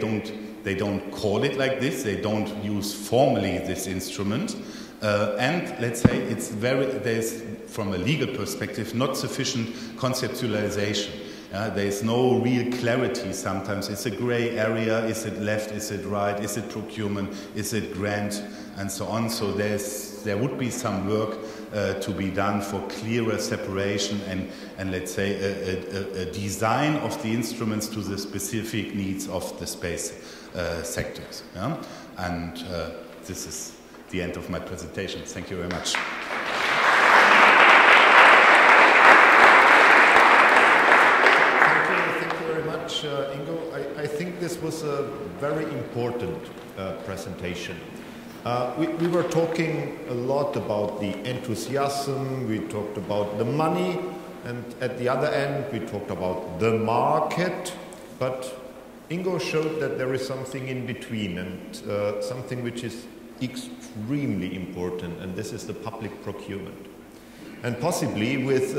don't call it like this, they don't use formally this instrument, and let's say there's from a legal perspective not sufficient conceptualization. There is no real clarity sometimes. It's a gray area. Is it left? Is it right? Is it procurement? Is it grant? And so on. So there would be some work to be done for clearer separation and let's say a design of the instruments to the specific needs of the space sectors. And this is the end of my presentation. Thank you very much. Ingo, I think this was a very important presentation. We were talking a lot about the enthusiasm, we talked about the money, and at the other end we talked about the market, but Ingo showed that there is something in between, and something which is extremely important, and this is the public procurement. And possibly with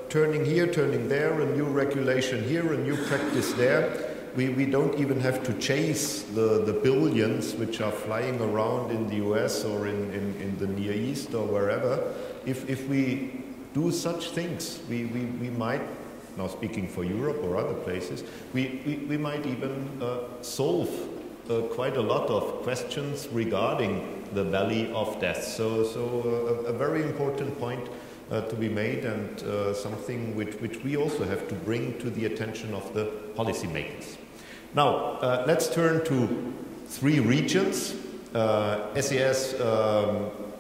turning here, turning there, a new regulation here, a new practice there, we don't even have to chase the billions which are flying around in the US or in the Near East or wherever. If we do such things, we might, now speaking for Europe or other places, we might even solve quite a lot of questions regarding the valley of death. So a very important point to be made, and something which we also have to bring to the attention of the policymakers. Now, let's turn to 3 regions. SES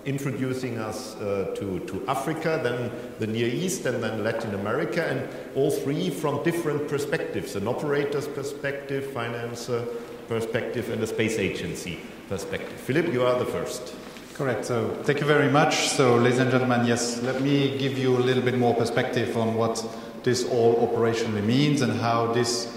introducing us to Africa, then the Near East, and then Latin America, and all 3 from different perspectives: an operator's perspective, financer perspective, and a space agency perspective. Philippe, you are the first. Correct. So thank you very much. So ladies and gentlemen, yes, let me give you a little bit more perspective on what this all operationally means and how this,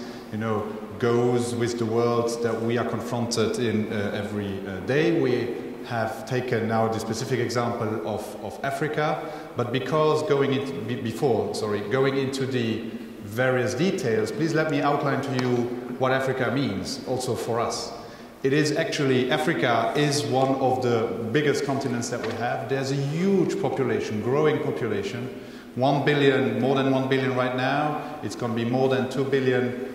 goes with the world that we are confronted in every day. We have taken now the specific example of Africa, but because going into the various details, please let me outline to you what Africa means also for us. It is actually, Africa is one of the biggest continents that we have. There's a huge population, growing population, 1 billion, more than 1 billion right now. It's going to be more than 2 billion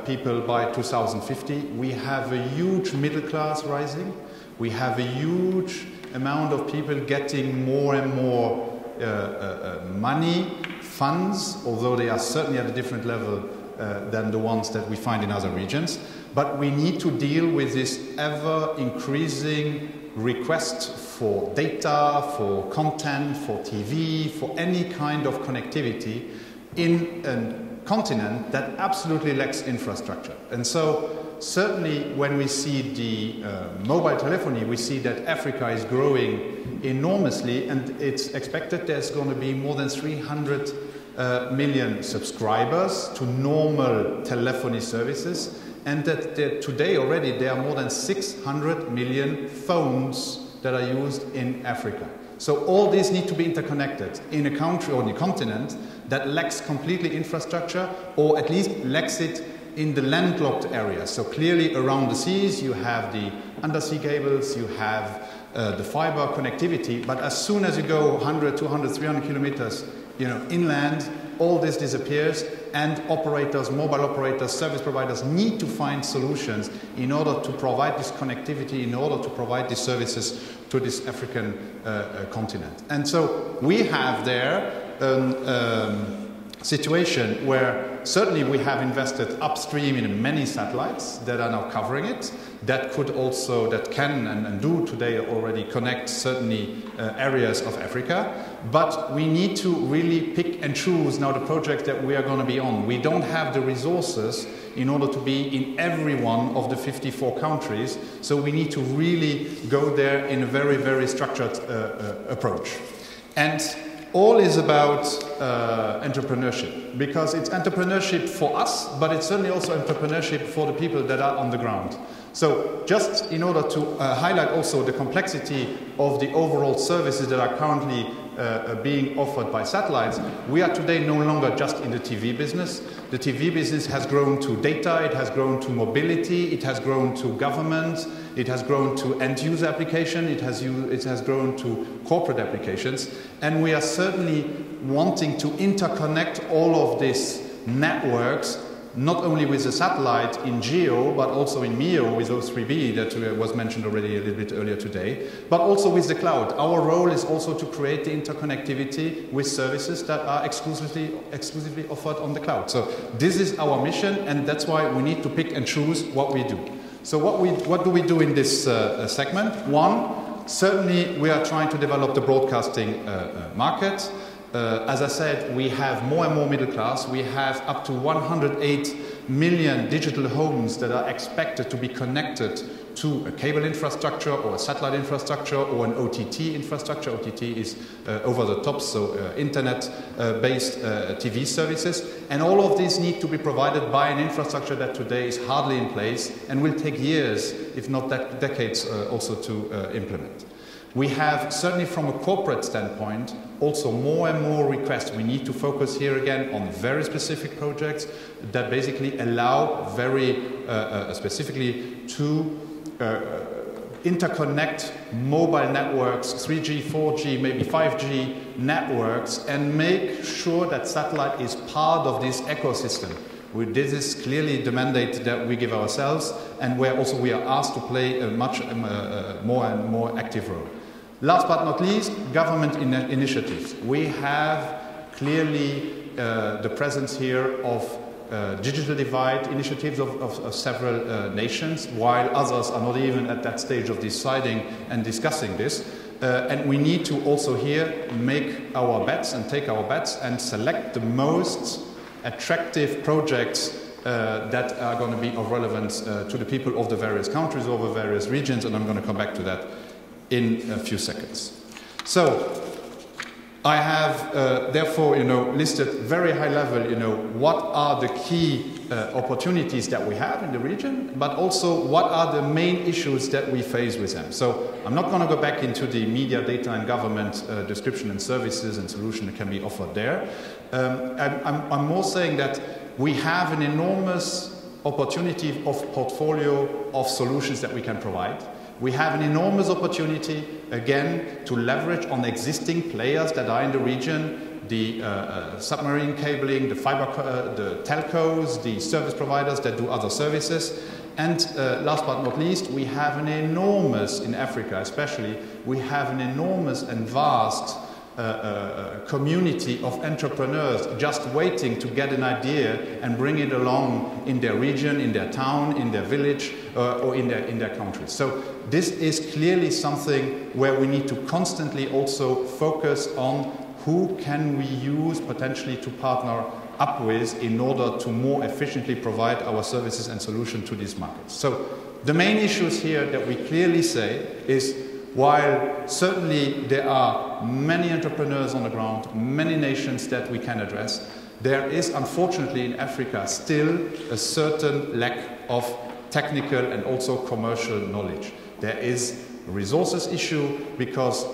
people by 2050. We have a huge middle class rising. We have a huge amount of people getting more and more money, funds, although they are certainly at a different level than the ones that we find in other regions. But we need to deal with this ever-increasing request for data, for content, for TV, for any kind of connectivity in a continent that absolutely lacks infrastructure. And so certainly when we see the mobile telephony, we see that Africa is growing enormously, and it's expected there's going to be more than 300 million subscribers to normal telephony services, and that today already there are more than 600 million phones that are used in Africa. So all these need to be interconnected in a country or in a continent that lacks completely infrastructure, or at least lacks it in the landlocked areas. So clearly around the seas you have the undersea cables, you have the fiber connectivity, but as soon as you go 100, 200, 300 kilometers inland, all this disappears, and operators, mobile operators, service providers need to find solutions in order to provide this connectivity, in order to provide these services to this African continent. And so we have there situation where certainly we have invested upstream in many satellites that are now covering it, that can and do today already connect certainly areas of Africa, but we need to really pick and choose now the project that we are going to be on. We don't have the resources in order to be in every one of the 54 countries, so we need to really go there in a very, very structured approach. And all is about entrepreneurship, because it's entrepreneurship for us, but it's certainly also entrepreneurship for the people that are on the ground. So just in order to highlight also the complexity of the overall services that are currently being offered by satellites, we are today no longer just in the TV business. The TV business has grown to data, it has grown to mobility, it has grown to government, it has grown to end-user application, it has grown to corporate applications, and we are certainly wanting to interconnect all of these networks, not only with the satellite in GEO, but also in MEO with O3b that was mentioned already a little bit earlier today, but also with the cloud. Our role is also to create the interconnectivity with services that are exclusively offered on the cloud. So this is our mission, and that's why we need to pick and choose what we do. So what do we do in this segment? One, certainly we are trying to develop the broadcasting market. As I said, we have more and more middle class. We have up to 108 million digital homes that are expected to be connected to a cable infrastructure or a satellite infrastructure or an OTT infrastructure. OTT is over the top, so internet-based TV services. And all of these need to be provided by an infrastructure that today is hardly in place and will take years, if not decades, also to implement. We have, certainly from a corporate standpoint, also more and more requests. We need to focus here again on very specific projects that basically allow very specifically to interconnect mobile networks, 3G, 4G, maybe 5G networks, and make sure that satellite is part of this ecosystem. This is clearly the mandate that we give ourselves, and where also we are asked to play a much more and more active role. Last but not least, government initiatives. We have clearly the presence here of digital divide initiatives of several nations, while others are not even at that stage of deciding and discussing this. And we need to also here make our bets and take our bets and select the most attractive projects that are going to be of relevance to the people of the various countries over various regions, and I'm going to come back to that in a few seconds. So I have therefore listed very high level what are the key opportunities that we have in the region, but also what are the main issues that we face with them. So I'm not going to go back into the media, data and government description and services and solution that can be offered there. I'm more saying that we have an enormous opportunity of portfolio of solutions that we can provide. We have an enormous opportunity, again, to leverage on existing players that are in the region, the submarine cabling, the fiber, the telcos, the service providers that do other services. And last but not least, we have an enormous, in Africa especially, we have an enormous and vast community of entrepreneurs just waiting to get an idea and bring it along in their region, in their town, in their village, or in their country. So this is clearly something where we need to constantly also focus on who can we use potentially to partner up with in order to more efficiently provide our services and solutions to these markets. So the main issues here that we clearly say is, while certainly there are many entrepreneurs on the ground, many nations that we can address, there is unfortunately in Africa still a certain lack of technical and also commercial knowledge. There is a resources issue because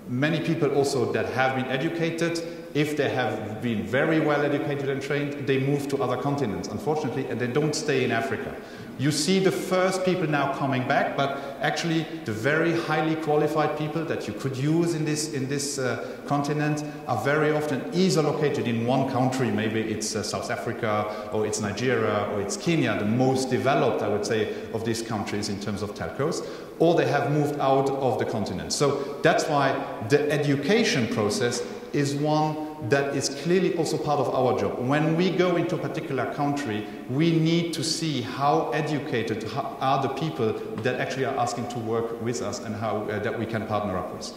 many people also that have been educated, if they have been very well educated and trained, they move to other continents, unfortunately, and they don't stay in Africa. You see the first people now coming back, but actually the very highly qualified people that you could use in this continent are very often either located in one country, maybe it's South Africa, or it's Nigeria, or it's Kenya, the most developed, I would say, of these countries in terms of telcos, or they have moved out of the continent. So that's why the education process is one that is clearly also part of our job. When we go into a particular country, we need to see how educated are the people that actually are asking to work with us and how that we can partner up with.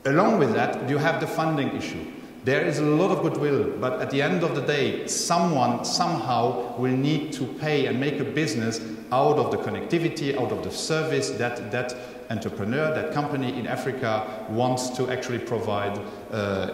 Along with that, you have the funding issue. There is a lot of goodwill, but at the end of the day, someone somehow will need to pay and make a business out of the connectivity, out of the service that entrepreneur, that company in Africa wants to actually provide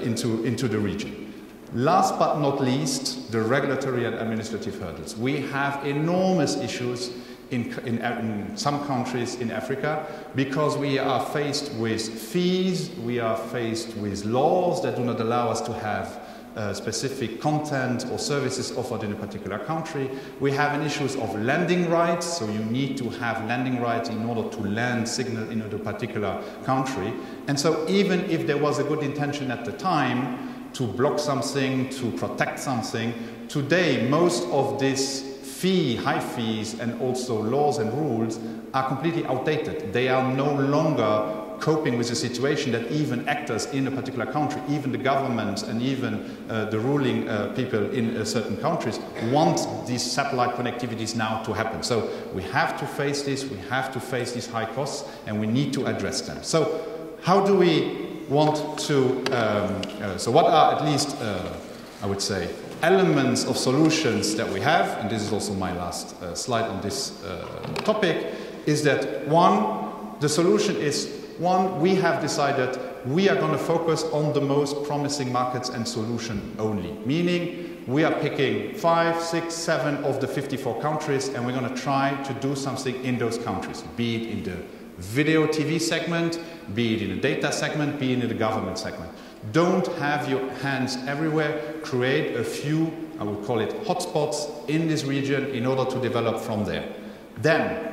into the region. Last but not least, the regulatory and administrative hurdles. We have enormous issues in some countries in Africa because we are faced with fees, we are faced with laws that do not allow us to have specific content or services offered in a particular country. We have an issues of landing rights, so you need to have landing rights in order to land signal in a particular country. And so even if there was a good intention at the time to block something, to protect something, today most of these high fees and also laws and rules are completely outdated. They are no longer coping with the situation that even actors in a particular country, even the government and even the ruling people in certain countries want these satellite connectivities now to happen. So we have to face this, we have to face these high costs, and we need to address them. So how do we want to, so what are at least, I would say, elements of solutions that we have, and this is also my last slide on this topic, is that one, the solution is, one, we have decided we are going to focus on the most promising markets and solution only. Meaning we are picking 5, 6, 7 of the 54 countries and we're going to try to do something in those countries. Be it in the video TV segment, be it in the data segment, be it in the government segment. Don't have your hands everywhere. Create a few, I would call it hotspots in this region in order to develop from there. Then,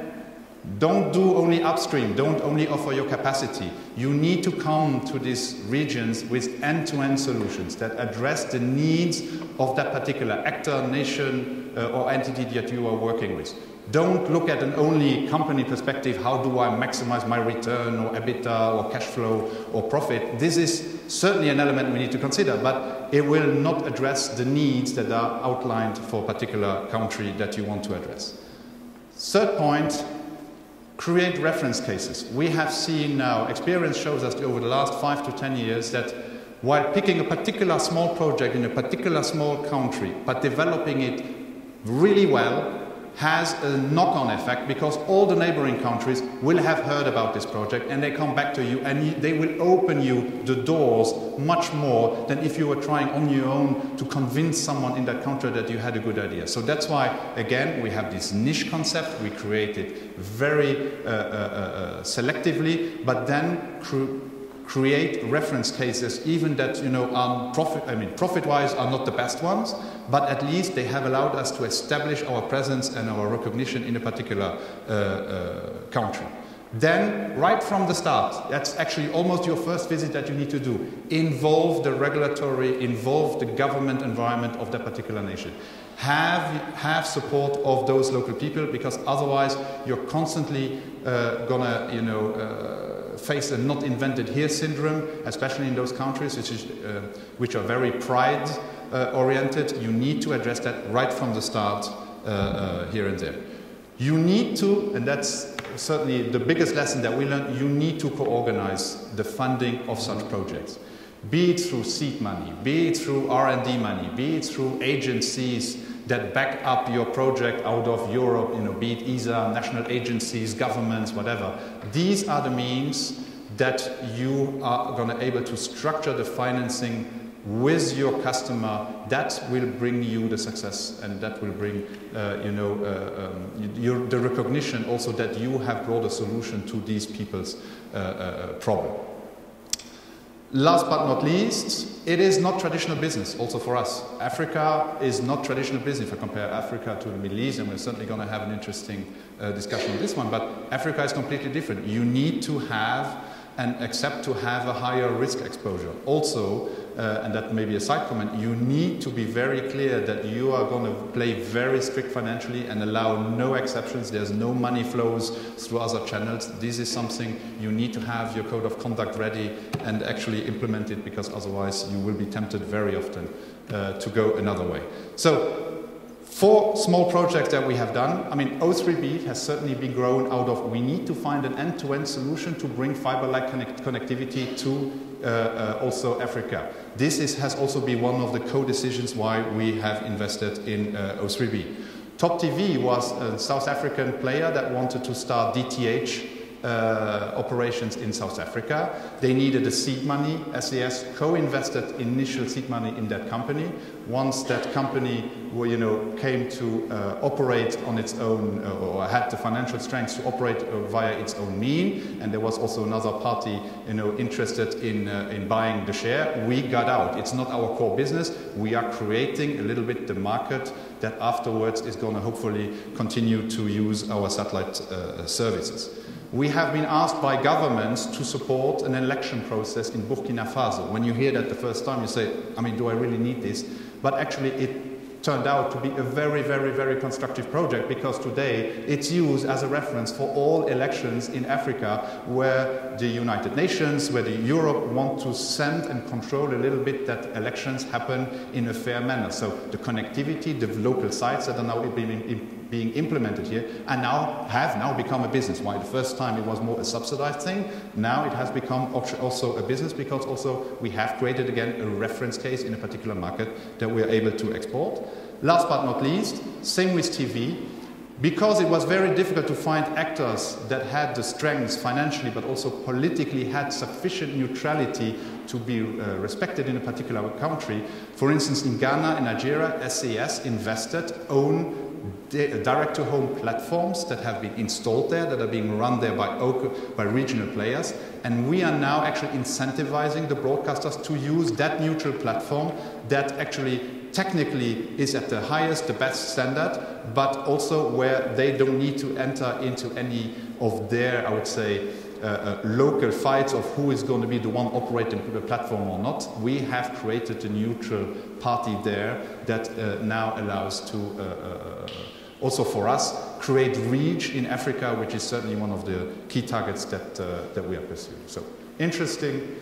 don't do only upstream, don't only offer your capacity. You need to come to these regions with end-to-end solutions that address the needs of that particular actor, nation, or entity that you are working with. Don't look at an only company perspective, how do I maximize my return or EBITDA or cash flow or profit. This is certainly an element we need to consider, but it will not address the needs that are outlined for a particular country that you want to address. Third point, create reference cases. We have seen now, experience shows us over the last 5 to 10 years that while picking a particular small project in a particular small country, but developing it really well, has a knock-on effect because all the neighboring countries will have heard about this project and they come back to you and they will open you the doors much more than if you were trying on your own to convince someone in that country that you had a good idea. So that's why, again, we have this niche concept. We create it very selectively, but then create reference cases, even that profit-wise are not the best ones, but at least they have allowed us to establish our presence and our recognition in a particular country. Then, right from the start, that's actually almost your first visit that you need to do. Involve the regulatory, involve the government environment of that particular nation. Have support of those local people, because otherwise you're constantly gonna, face a not invented here syndrome, especially in those countries which are very pride oriented. You need to address that right from the start here and there. You need to, and that's certainly the biggest lesson that we learned, you need to co-organize the funding of such projects. Be it through seed money, be it through R&D money, be it through agencies that back up your project out of Europe, be it ESA, national agencies, governments, whatever. These are the means that you are going to be able to structure the financing with your customer. That will bring you the success, and that will bring the recognition also that you have brought a solution to these people's problem. Last but not least, it is not traditional business also for us. Africa is not traditional business. If I compare Africa to the Middle East, and we're certainly going to have an interesting discussion on this one, but Africa is completely different. You need to have and accept to have a higher risk exposure. Also, and that may be a side comment, you need to be very clear that you are going to play very strict financially and allow no exceptions. There's no money flows through other channels. This is something you need to have your code of conduct ready and actually implement it, because otherwise you will be tempted very often to go another way. So, 4 small projects that we have done. I mean, O3B has certainly been grown out of, we need to find an end-to-end solution to bring fiber-like connectivity to also Africa. This has also been one of the co-decisions why we have invested in O3B. Top TV was a South African player that wanted to start DTH operations in South Africa. They needed a seed money. SES co-invested initial seed money in that company. Once that company came to operate on its own, or had the financial strength to operate via its own mean, and there was also another party interested in buying the share, we got out. It's not our core business. We are creating a little bit the market that afterwards is going to hopefully continue to use our satellite services. We have been asked by governments to support an election process in Burkina Faso. When you hear that the first time, you say, I mean, do I really need this? But actually, it turned out to be a very, very, very constructive project, because today it's used as a reference for all elections in Africa, where the United Nations, where Europe want to send and control a little bit that elections happen in a fair manner. So the connectivity, the local sites that are now being implemented here have now become a business. Why the first time it was more a subsidized thing, now it has become also a business, because also we have created again a reference case in a particular market that we are able to export. Last but not least, same with TV. Because it was very difficult to find actors that had the strengths financially but also politically had sufficient neutrality to be respected in a particular country. For instance, in Ghana and Nigeria, SES invested own direct-to-home platforms that have been installed there, that are being run there by regional players. And we are now actually incentivizing the broadcasters to use that neutral platform that actually technically is at the highest, the best standard, but also where they don't need to enter into any of their, I would say, local fights of who is going to be the one operating the platform or not. We have created a neutral party there that now allows to also for us create reach in Africa, which is certainly one of the key targets that we are pursuing. So interesting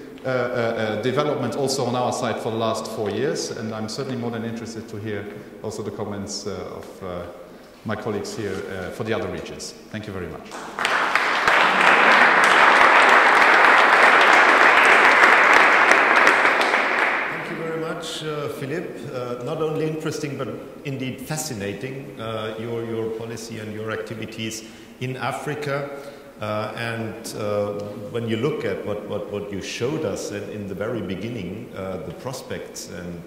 development also on our side for the last 4 years, and I'm certainly more than interested to hear also the comments of my colleagues here for the other regions. Thank you very much. Philippe, not only interesting but indeed fascinating, your policy and your activities in Africa. When you look at what you showed us in the very beginning, the prospects and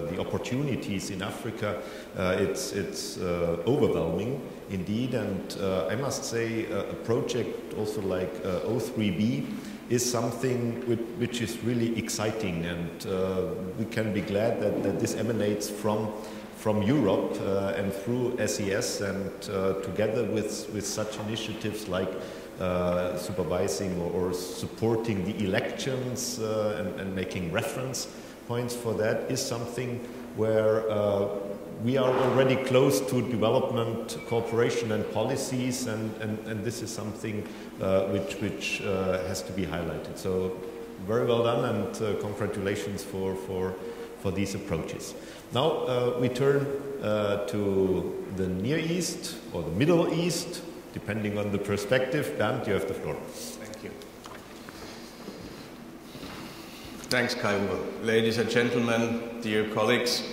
the opportunities in Africa, it's overwhelming indeed. And I must say, a project also like O3B is something which is really exciting, and we can be glad that this emanates from Europe and through SES, and together with such initiatives like supervising or supporting the elections and making reference points for that, is something where we are already close to development, cooperation and policies, and this is something which has to be highlighted. So very well done, and congratulations for these approaches. Now we turn to the Near East or the Middle East, depending on the perspective. Bernd, you have the floor. Thank you. Thanks, Kai-Uwe. Ladies and gentlemen, dear colleagues,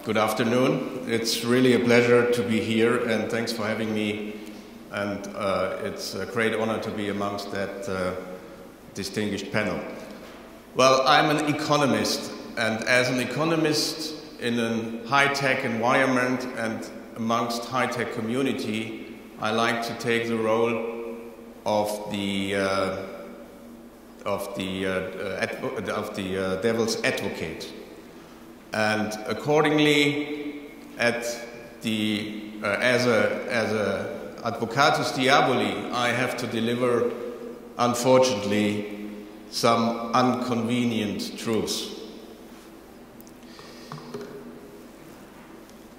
good afternoon. It's really a pleasure to be here, and thanks for having me. And it's a great honor to be amongst that distinguished panel. Well, I'm an economist, and as an economist in a high-tech environment and amongst high-tech community, I like to take the role of the devil's advocate. And accordingly, as a advocatus diaboli, I have to deliver, unfortunately, some inconvenient truths.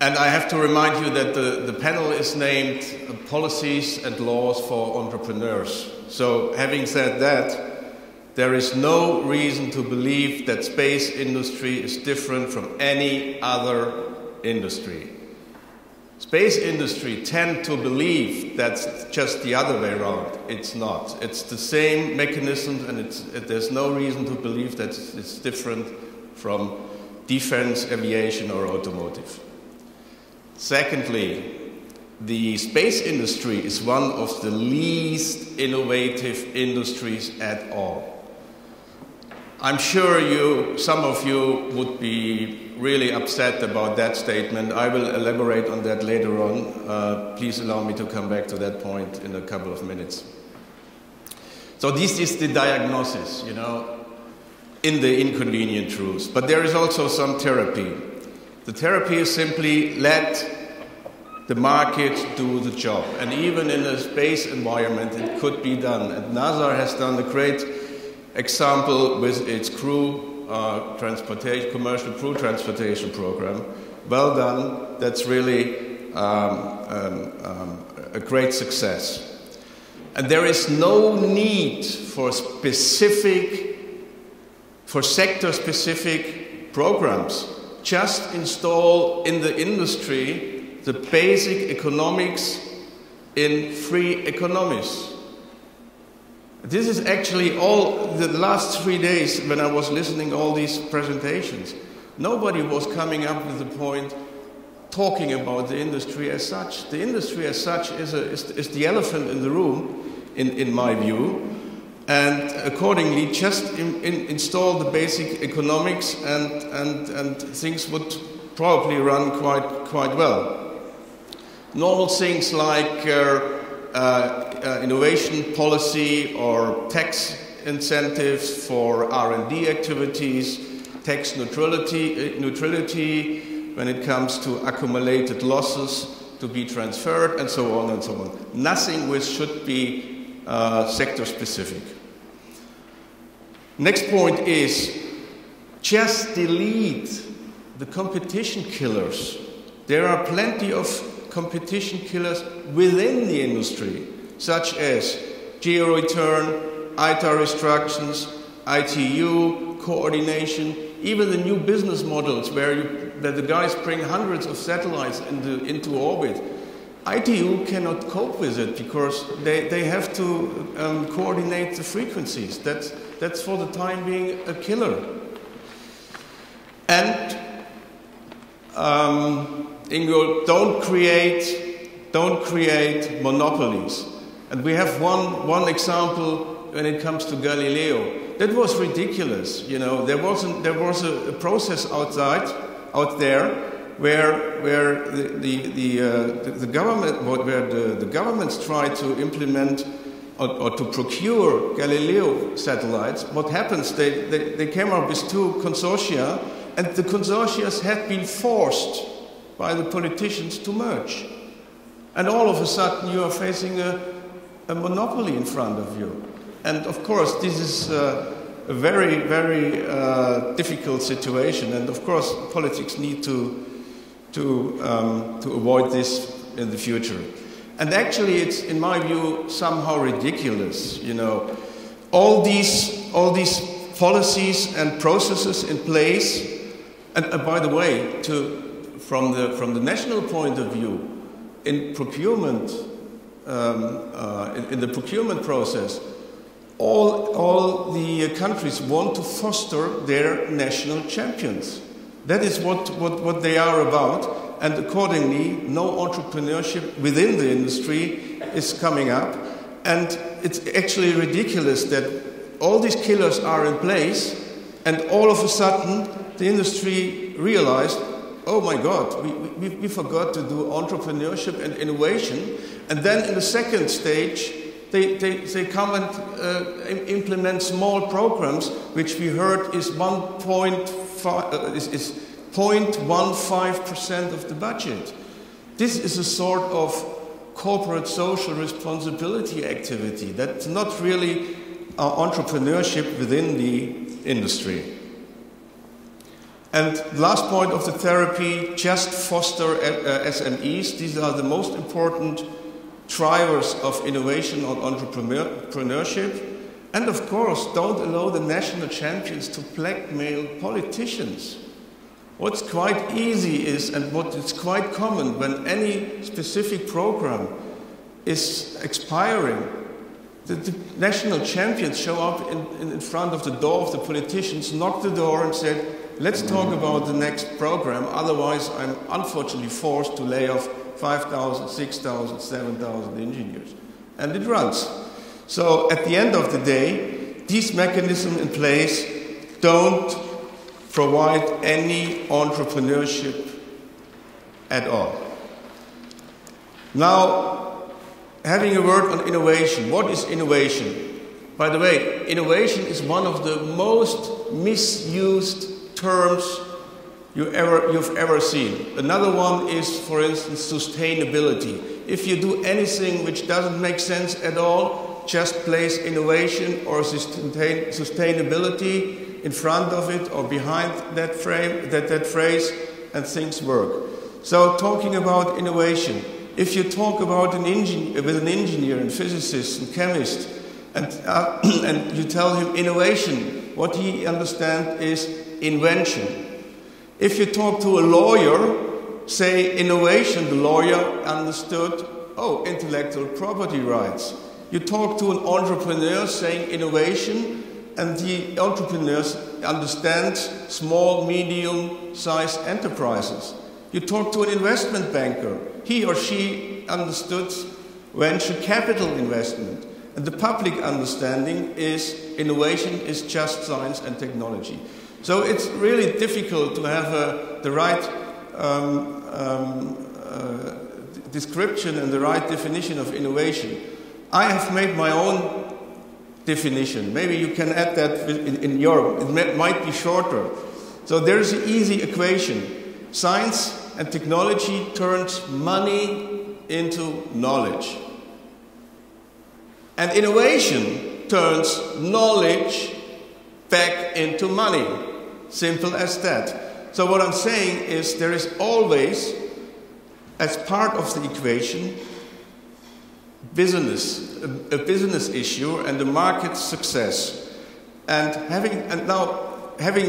And I have to remind you that the panel is named Policies and Laws for Entrepreneurs. So, having said that, there is no reason to believe that space industry is different from any other industry. Space industry tend to believe that's just the other way around. It's not. It's the same mechanism, and there's no reason to believe that it's different from defense, aviation, or automotive. Secondly, the space industry is one of the least innovative industries at all. I'm sure some of you would be really upset about that statement. I will elaborate on that later on. Please allow me to come back to that point in a couple of minutes. So this is the diagnosis, in the inconvenient truths. But there is also some therapy. The therapy is simply let the market do the job. And even in a space environment, it could be done. And NASA has done a great example with its commercial crew transportation program. Well done. That's really a great success. And there is no need for sector-specific programs. Just install in the industry the basic economics in free economics. This is actually all the last 3 days when I was listening to all these presentations. Nobody was coming up with the point talking about the industry as such. The industry as such is the elephant in the room, in my view. And accordingly, just install the basic economics and things would probably run quite well. Normal things like innovation policy or tax incentives for R&D activities, tax neutrality when it comes to accumulated losses to be transferred, and so on and so on. Nothing which should be sector specific. Next point is just delete the competition killers. There are plenty of competition killers within the industry, such as geo-return, ITAR restrictions, ITU, coordination, even the new business models where the guys bring hundreds of satellites into orbit. ITU cannot cope with it because they have to coordinate the frequencies. That's for the time being a killer. And Ingo, don't create monopolies. And we have one example when it comes to Galileo. That was ridiculous. There was a process out there where the governments tried to implement or to procure Galileo satellites. What happens? They came up with two consortia, and the consortia had been forced by the politicians to merge. And all of a sudden you are facing a monopoly in front of you. And of course this is a very, very difficult situation, and of course politics need to to avoid this in the future. And actually, it's, in my view, somehow ridiculous. You know, all these policies and processes in place. And by the way, from the national point of view, in procurement, in the procurement process, all the countries want to foster their national champions. That is what they are about, and accordingly, no entrepreneurship within the industry is coming up. And it's actually ridiculous that all these killers are in place, and all of a sudden, the industry realized, oh my God, we forgot to do entrepreneurship and innovation. And then in the second stage, they come and implement small programs, which we heard is 0.15% of the budget. This is a sort of corporate social responsibility activity. That's not really entrepreneurship within the industry. And the last point of the therapy, just foster SMEs. These are the most important drivers of innovation on entrepreneurship. And of course, don't allow the national champions to blackmail politicians. What's quite easy is, and what is quite common, when any specific program is expiring, the national champions show up in front of the door of the politicians, knock the door and say, let's talk about the next program, otherwise I'm unfortunately forced to lay off 5,000, 6,000, 7,000 engineers. And it runs. So at the end of the day, these mechanisms in place don't provide any entrepreneurship at all. Now, having a word on innovation. What is innovation? By the way, innovation is one of the most misused terms you've ever seen. Another one is, for instance, sustainability. If you do anything which doesn't make sense at all, just place innovation or sustainability in front of it or behind that phrase, and things work. So, talking about innovation, if you talk about with an engineer and physicist and chemist, and you tell him innovation, what he understands is invention. If you talk to a lawyer, say innovation, the lawyer understood, oh, intellectual property rights. You talk to an entrepreneur saying innovation, and the entrepreneurs understand small, medium-sized enterprises. You talk to an investment banker, he or she understood venture capital investment. And the public understanding is innovation is just science and technology. So it's really difficult to have the right description and the right definition of innovation. I have made my own definition. Maybe you can add that in Europe. It might be shorter. So there's an easy equation. Science and technology turns money into knowledge. And innovation turns knowledge back into money. Simple as that. So what I'm saying is there is always, as part of the equation, a business issue and the market success. And having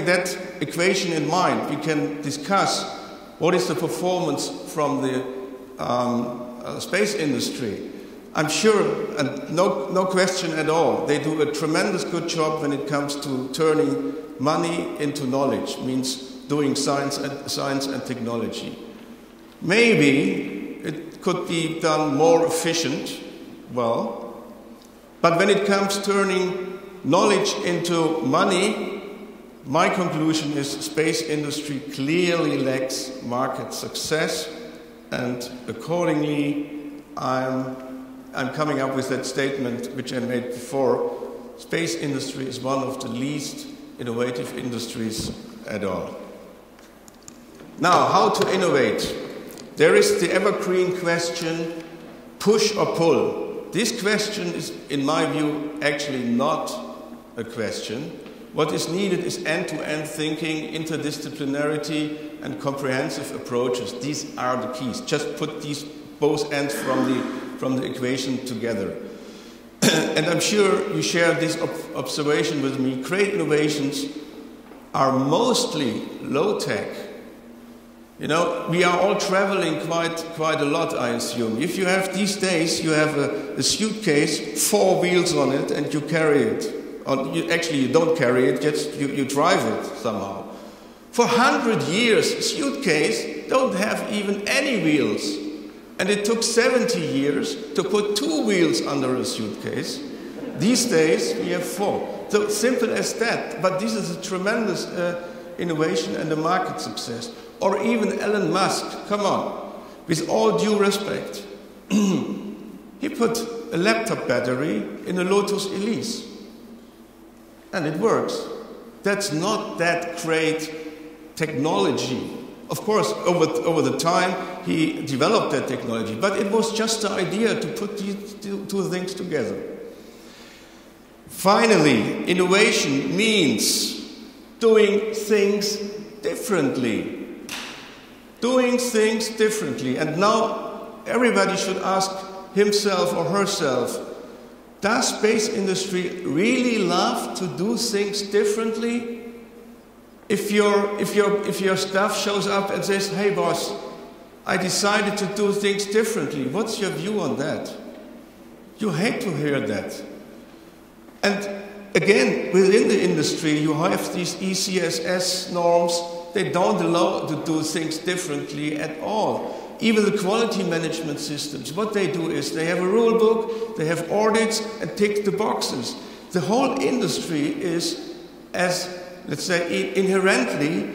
that equation in mind, we can discuss what is the performance from the space industry. I'm sure, and no question at all, they do a tremendous good job when it comes to turning money into knowledge, means doing science and technology. Maybe it could be done more efficient, well, but when it comes turning knowledge into money, my conclusion is space industry clearly lacks market success, and accordingly, I'm coming up with that statement which I made before. Space industry is one of the least innovative industries at all. Now, how to innovate? There is the evergreen question, push or pull. This question is, in my view, actually not a question. What is needed is end-to-end thinking, interdisciplinarity, and comprehensive approaches. These are the keys. Just put these both ends from the equation together. And I'm sure you share this observation with me. Great innovations are mostly low-tech. You know, we are all traveling quite a lot, I assume. If you have these days, you have a suitcase, 4 wheels on it, and you carry it. Actually, you don't carry it, just you drive it somehow. For 100 years, suitcase don't have even any wheels. And it took 70 years to put 2 wheels under a suitcase. These days, we have 4. So simple as that. But this is a tremendous innovation and a market success. Or even Elon Musk, come on, with all due respect. He put a laptop battery in a Lotus Elise. And it works. That's not that great technology. Of course, over the time, he developed that technology. But it was just the idea to put these two things together. Finally, innovation means doing things differently. Doing things differently. And now everybody should ask himself or herself, does space industry really love to do things differently? If your staff shows up and says, hey boss, I decided to do things differently, what's your view on that? You hate to hear that. And again, within the industry, you have these ECSS norms. They don't allow to do things differently at all. Even the quality management systems, what they do is they have a rule book, they have audits, and tick the boxes. The whole industry is, as let's say, inherently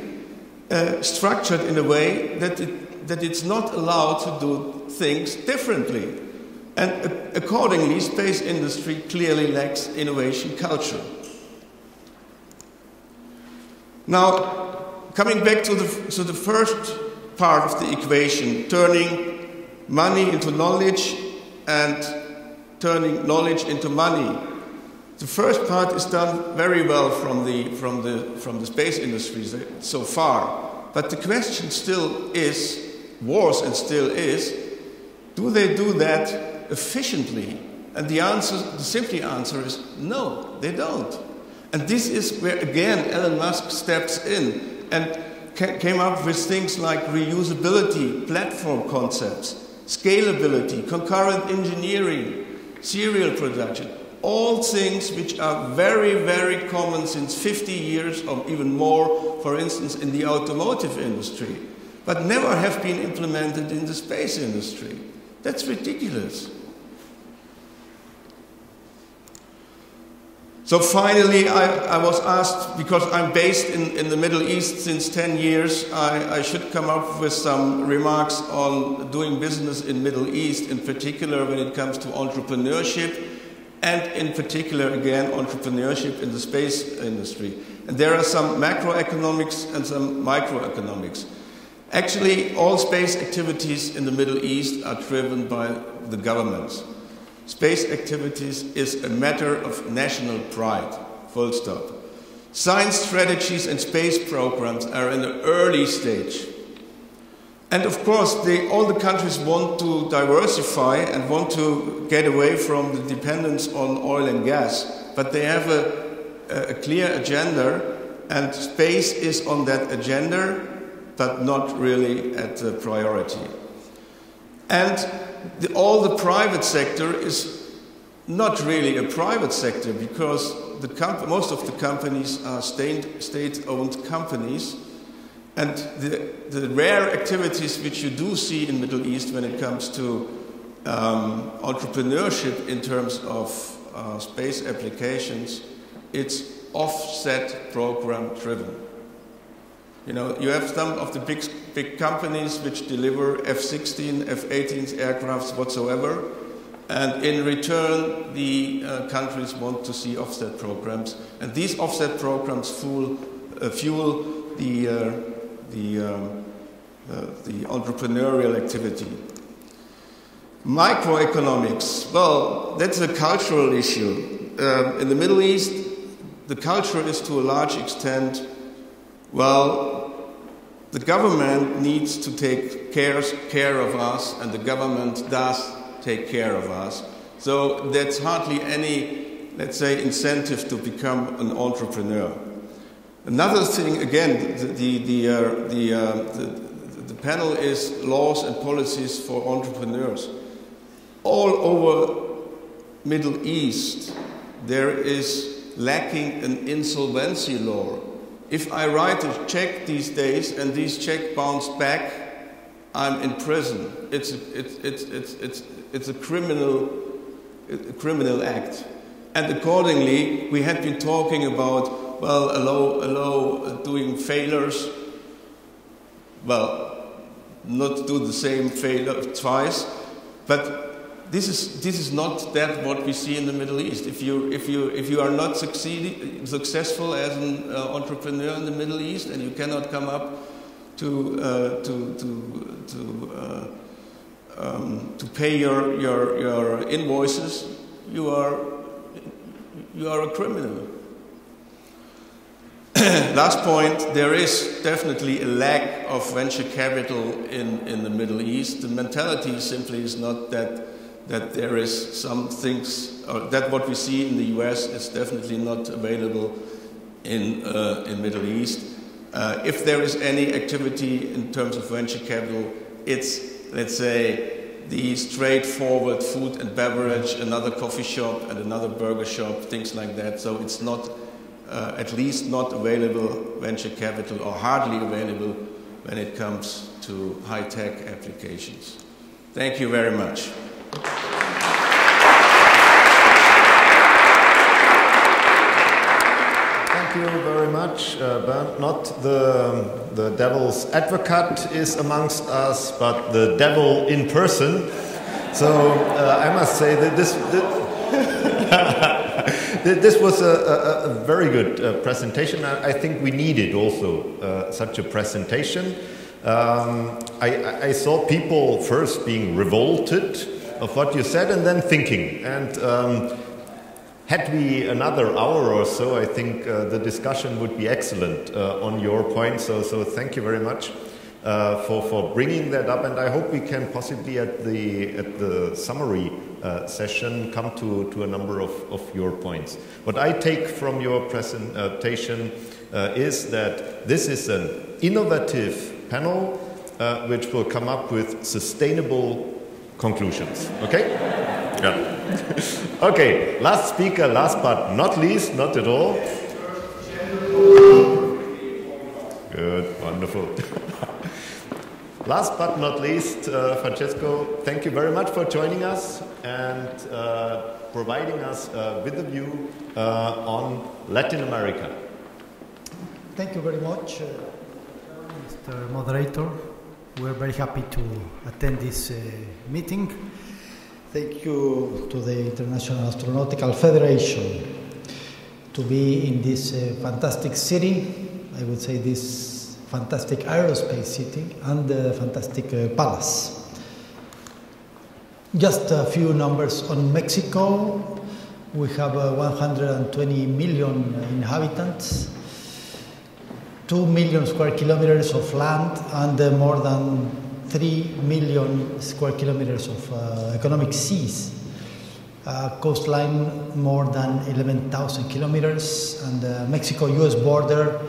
structured in a way that it's not allowed to do things differently. And accordingly, space industry clearly lacks innovation culture. Now, coming back to the first part of the equation, turning money into knowledge and turning knowledge into money. The first part is done very well from the space industry so far. But the question still is, was and still is, do they do that efficiently? And the simple answer is no, they don't. And this is where again Elon Musk steps in and came up with things like reusability, platform concepts, scalability, concurrent engineering, serial production. All things which are very, very common since 50 years or even more, for instance, in the automotive industry, but never have been implemented in the space industry. That's ridiculous. So finally, I was asked, because I'm based in the Middle East since 10 years, I should come up with some remarks on doing business in Middle East, in particular when it comes to entrepreneurship, and in particular, again, entrepreneurship in the space industry. And there are some macroeconomics and some microeconomics. Actually, all space activities in the Middle East are driven by the governments. Space activities is a matter of national pride, full stop. Science strategies and space programs are in an early stage. And of course, all the countries want to diversify and want to get away from the dependence on oil and gas. But they have a clear agenda, and space is on that agenda, but not really at a priority. And all the private sector is not really a private sector, because most of the companies are state-owned companies. And the rare activities which you do see in the Middle East when it comes to entrepreneurship in terms of space applications, it's offset program driven. You know, you have some of the big companies which deliver F-16, F-18 aircrafts whatsoever, and in return the countries want to see offset programs, and these offset programs fuel the entrepreneurial activity. Microeconomics, well, that's a cultural issue. In the Middle East, the culture is to a large extent, well, the government needs to take care of us, and the government does take care of us. So that's hardly any, let's say, incentive to become an entrepreneur. Another thing, again, the panel is laws and policies for entrepreneurs. All over Middle East, there is lacking an insolvency law. If I write a check these days and these check bounce back, I'm in prison. It's a criminal act. And accordingly, we had been talking about, well, allow doing failures. Well, not do the same failure twice, but this is not that what we see in the Middle East. If you are not successful as an entrepreneur in the Middle East, and you cannot come up to pay your invoices, you are a criminal. Last point, there is definitely a lack of venture capital in the Middle East. The mentality simply is not that there is some things, or that what we see in the US is definitely not available in Middle East. If there is any activity in terms of venture capital, it's, let's say, the straightforward food and beverage, another coffee shop and another burger shop, things like that. So it's not, at least not available venture capital, or hardly available when it comes to high-tech applications. Thank you very much. Thank you very much, Bernd. Not the devil's advocate is amongst us, but the devil in person. So I must say that this was a very good presentation. I think we needed also such a presentation. I saw people first being revolted of what you said, and then thinking. And had we another hour or so, I think the discussion would be excellent on your point. So thank you very much for bringing that up. And I hope we can possibly at the summary session come to a number of your points. What I take from your presentation is that this is an innovative panel which will come up with sustainable conclusions. Okay? Yeah. Okay, last speaker, last but not least, not at all. Good, wonderful. Last but not least, Francesco, thank you very much for joining us and providing us with a view on Latin America. Thank you very much, Mr. Moderator. We're very happy to attend this meeting. Thank you to the International Astronautical Federation to be in this fantastic city, I would say this fantastic aerospace city, and the fantastic palace. Just a few numbers on Mexico. We have 120 million inhabitants, 2 million square kilometers of land, and more than 3 million square kilometers of economic seas. Coastline more than 11,000 kilometers, and Mexico-US border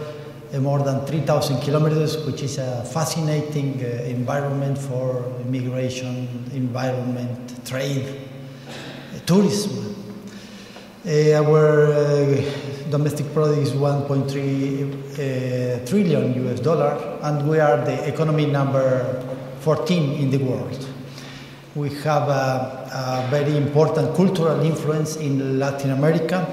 more than 3,000 kilometers, which is a fascinating environment for immigration, environment, trade, tourism. Our domestic product is 1.3 trillion US dollar, and we are the economy number 14 in the world. We have a very important cultural influence in Latin America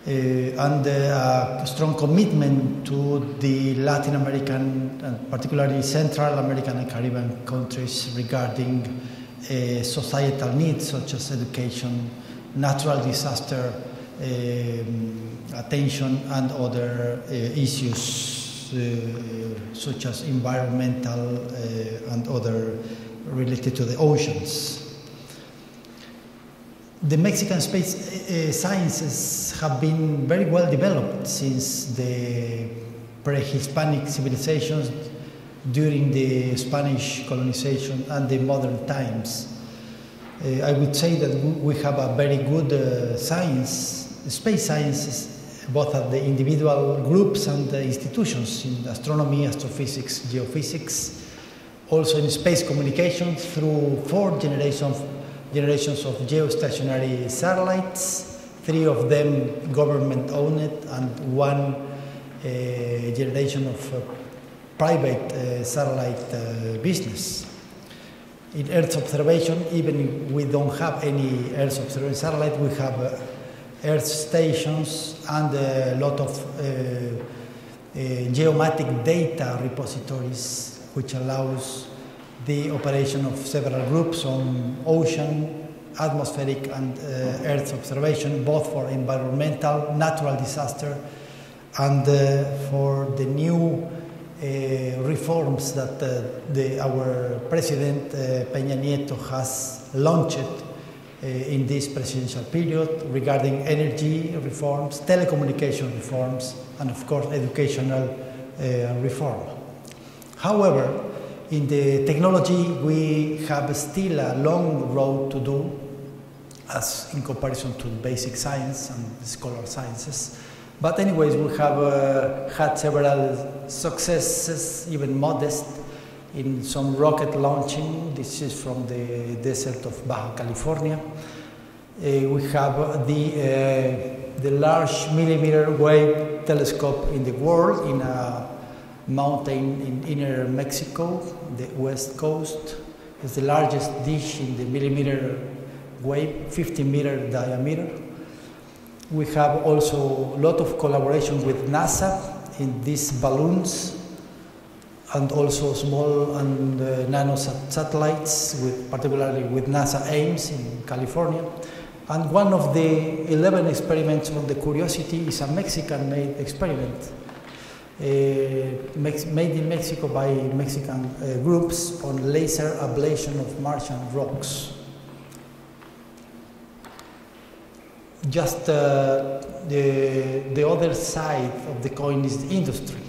and a strong commitment to the Latin American and particularly Central American and Caribbean countries regarding societal needs such as education, natural disaster attention, and other issues such as environmental and other related to the oceans. The Mexican space sciences have been very well developed since the pre-Hispanic civilizations during the Spanish colonization and the modern times. I would say that we have a very good space sciences, both at the individual groups and the institutions in astronomy, astrophysics, geophysics, also in space communications through 4 generations of geostationary satellites, 3 of them government-owned and 1 generation of private satellite business. In Earth observation, even if we don't have any Earth observation satellite, we have Earth stations and a lot of geomatic data repositories, which allows the operation of several groups on ocean, atmospheric and Earth observation, both for environmental, natural disaster, and for the new reforms that our President Peña Nieto has launched in this presidential period regarding energy reforms, telecommunication reforms, and of course educational reform. However, in the technology we have still a long road to do as in comparison to basic science and scholar sciences. But anyways, we have had several successes, even modest, in some rocket launching. This is from the desert of Baja California. We have the large millimeter wave telescope in the world in a mountain in inner Mexico, the west coast. It's the largest dish in the millimeter wave, 50-meter diameter. We have also a lot of collaboration with NASA in these balloons, and also small and nano satellites, particularly with NASA Ames in California. And one of the 11 experiments on the Curiosity is a Mexican-made experiment, made in Mexico by Mexican groups on laser ablation of Martian rocks. Just the other side of the coin is the industry.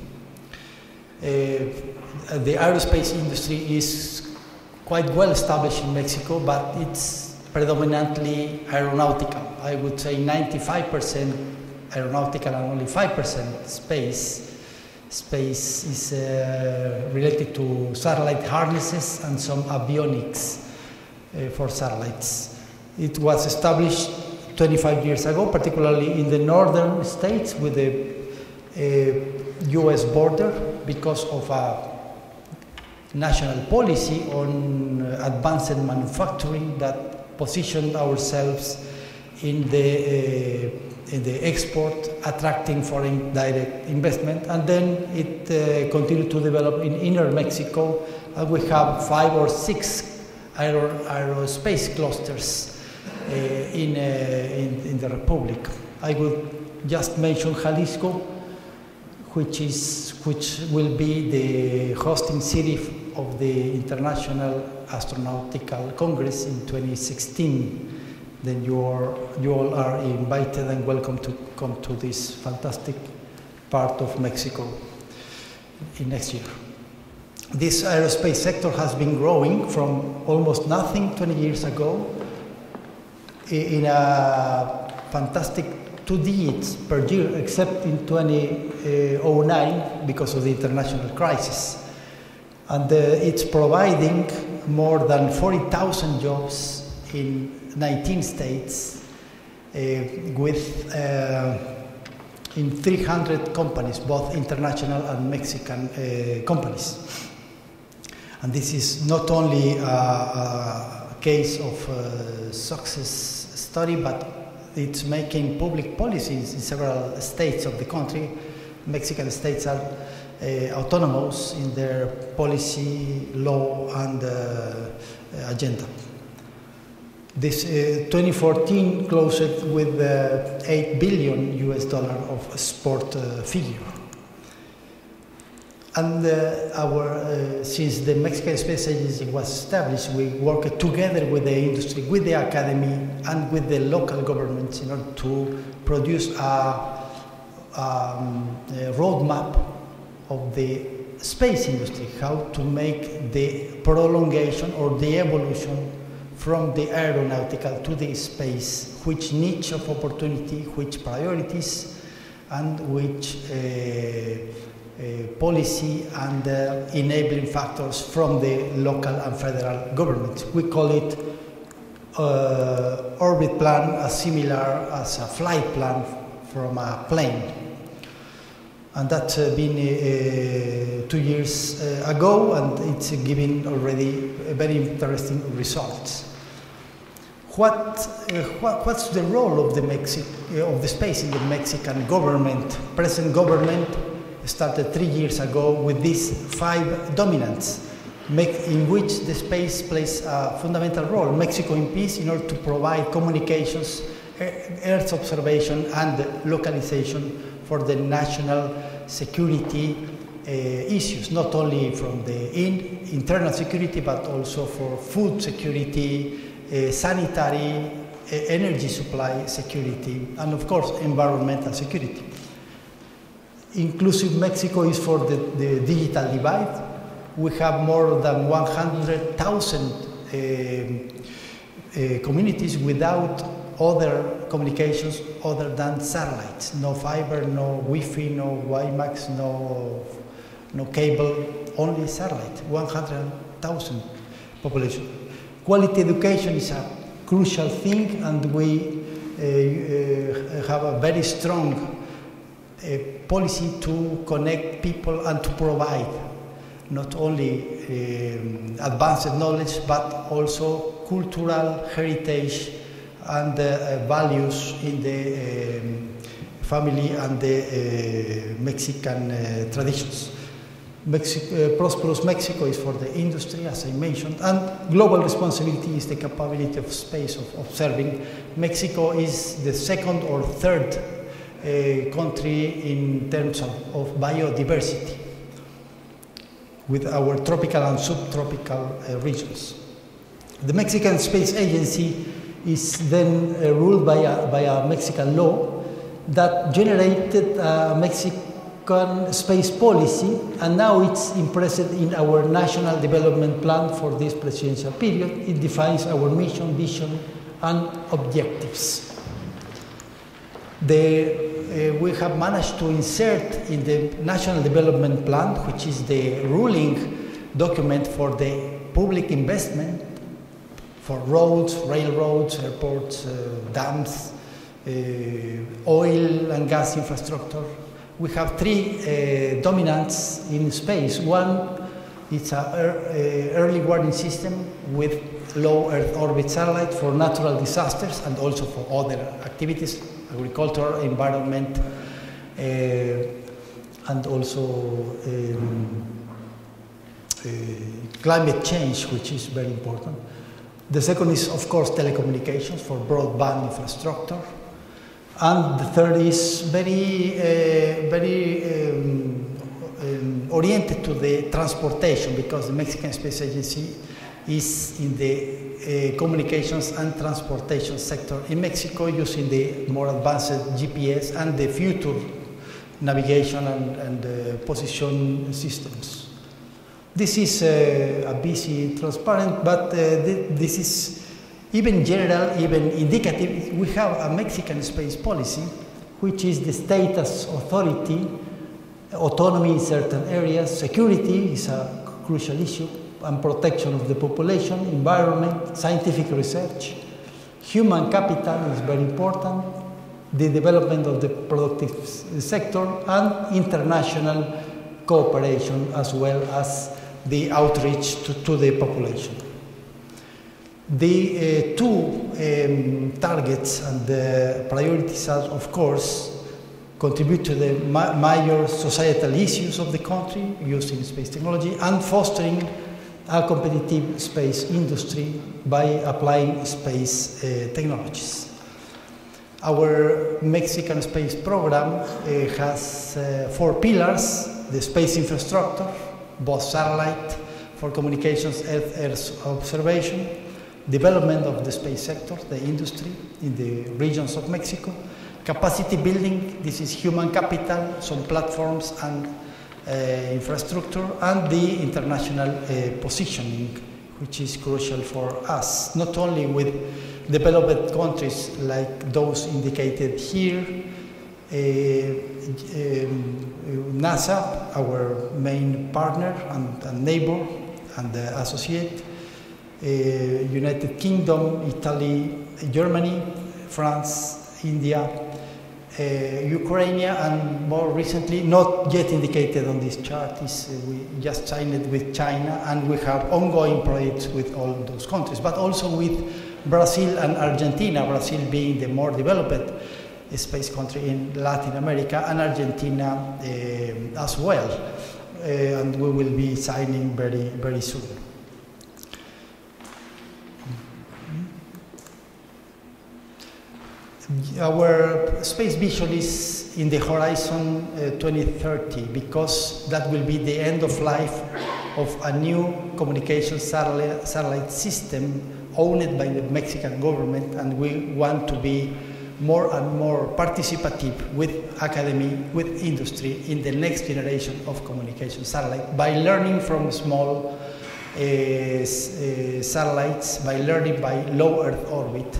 The aerospace industry is quite well established in Mexico, but it's predominantly aeronautical. I would say 95% aeronautical and only 5% space. Space is related to satellite harnesses and some avionics for satellites. It was established 25 years ago, particularly in the northern states with the US border, because of a national policy on advanced manufacturing that positioned ourselves in the export, attracting foreign direct investment, and then it continued to develop in inner Mexico, and we have 5 or 6 aerospace clusters in the Republic. I would just mention Jalisco, which will be the hosting city of the International Astronautical Congress in 2016. Then you all are invited and welcome to come to this fantastic part of Mexico in next year. This aerospace sector has been growing from almost nothing 20 years ago in a fantastic 2 digits per year, except in 2009 because of the international crisis. And it's providing more than 40,000 jobs in 19 states with in 300 companies, both international and Mexican companies. And this is not only a case of success story, but it's making public policies in several states of the country. Mexican states are autonomous in their policy, law, and agenda. This 2014 closed with $8 billion of export figure. And since the Mexican Space Agency was established, we worked together with the industry, with the academy, and with the local governments in order to produce a roadmap of the space industry, how to make the prolongation or the evolution from the aeronautical to the space, which niche of opportunity, which priorities, and which policy and enabling factors from the local and federal governments. We call it orbit plan, as similar as a flight plan from a plane. And that's been 2 years ago, and it's giving already very interesting results. What's the role of the space in the Mexican government? Present government started 3 years ago with these 5 dominants, in which the space plays a fundamental role. Mexico in peace, in order to provide communications, Earth observation, and localization for the national security issues, not only from the internal security, but also for food security, sanitary, energy supply security, and of course environmental security. Inclusive Mexico is for the digital divide. We have more than 100,000 communities without other communications other than satellites. No fiber, no Wi-Fi, no WiMAX, no cable, only satellite. 100,000 population. Quality education is a crucial thing, and we have a very strong policy to connect people and to provide not only advanced knowledge, but also cultural heritage and values in the family and the Mexican traditions. Prosperous Mexico is for the industry, as I mentioned, and global responsibility is the capability of space of observing. Mexico is the second or third country in terms of biodiversity, with our tropical and subtropical regions. The Mexican Space Agency is then ruled by a Mexican law that generated a Mexican space policy, and now it's impressed in our national development plan for this presidential period. It defines our mission, vision, and objectives. We have managed to insert in the National Development Plan, which is the ruling document for the public investment for roads, railroads, airports, dams, oil and gas infrastructure. We have 3 dominants in space. One is an early warning system with low Earth orbit satellite for natural disasters and also for other activities, agriculture, environment, and also climate change, which is very important. The second is, of course, telecommunications for broadband infrastructure. And the third is very oriented to the transportation, because the Mexican Space Agency is in the communications and transportation sector in Mexico, using the more advanced GPS and the future navigation and position systems. This is a busy, transparent, but this is even general, even indicative. We have a Mexican space policy, which is the state as authority, autonomy in certain areas, security is a crucial issue, and protection of the population, environment, scientific research, human capital is very important, the development of the productive sector, and international cooperation, as well as the outreach to the population. The 2 targets and the priorities are, of course, contribute to the major societal issues of the country using space technology, and fostering a competitive space industry by applying space technologies. Our Mexican space program has 4 pillars. the space infrastructure, both satellite for communications, Earth observation, development of the space sector, the industry in the regions of Mexico, capacity building, this is human capital, some platforms and infrastructure, and the international positioning, which is crucial for us, not only with developed countries like those indicated here, NASA, our main partner and neighbor and associate, United Kingdom, Italy, Germany, France, India, Ukraine, and more recently, not yet indicated on this chart, we just signed it with China, and we have ongoing projects with all those countries, but also with Brazil and Argentina, Brazil being the more developed space country in Latin America, and Argentina as well, and we will be signing very, very soon. Our space vision is in the horizon 2030, because that will be the end of life of a new communication satellite system owned by the Mexican government, and we want to be more and more participative with academy, with industry in the next generation of communication satellite by learning from small satellites, by learning by low Earth orbit.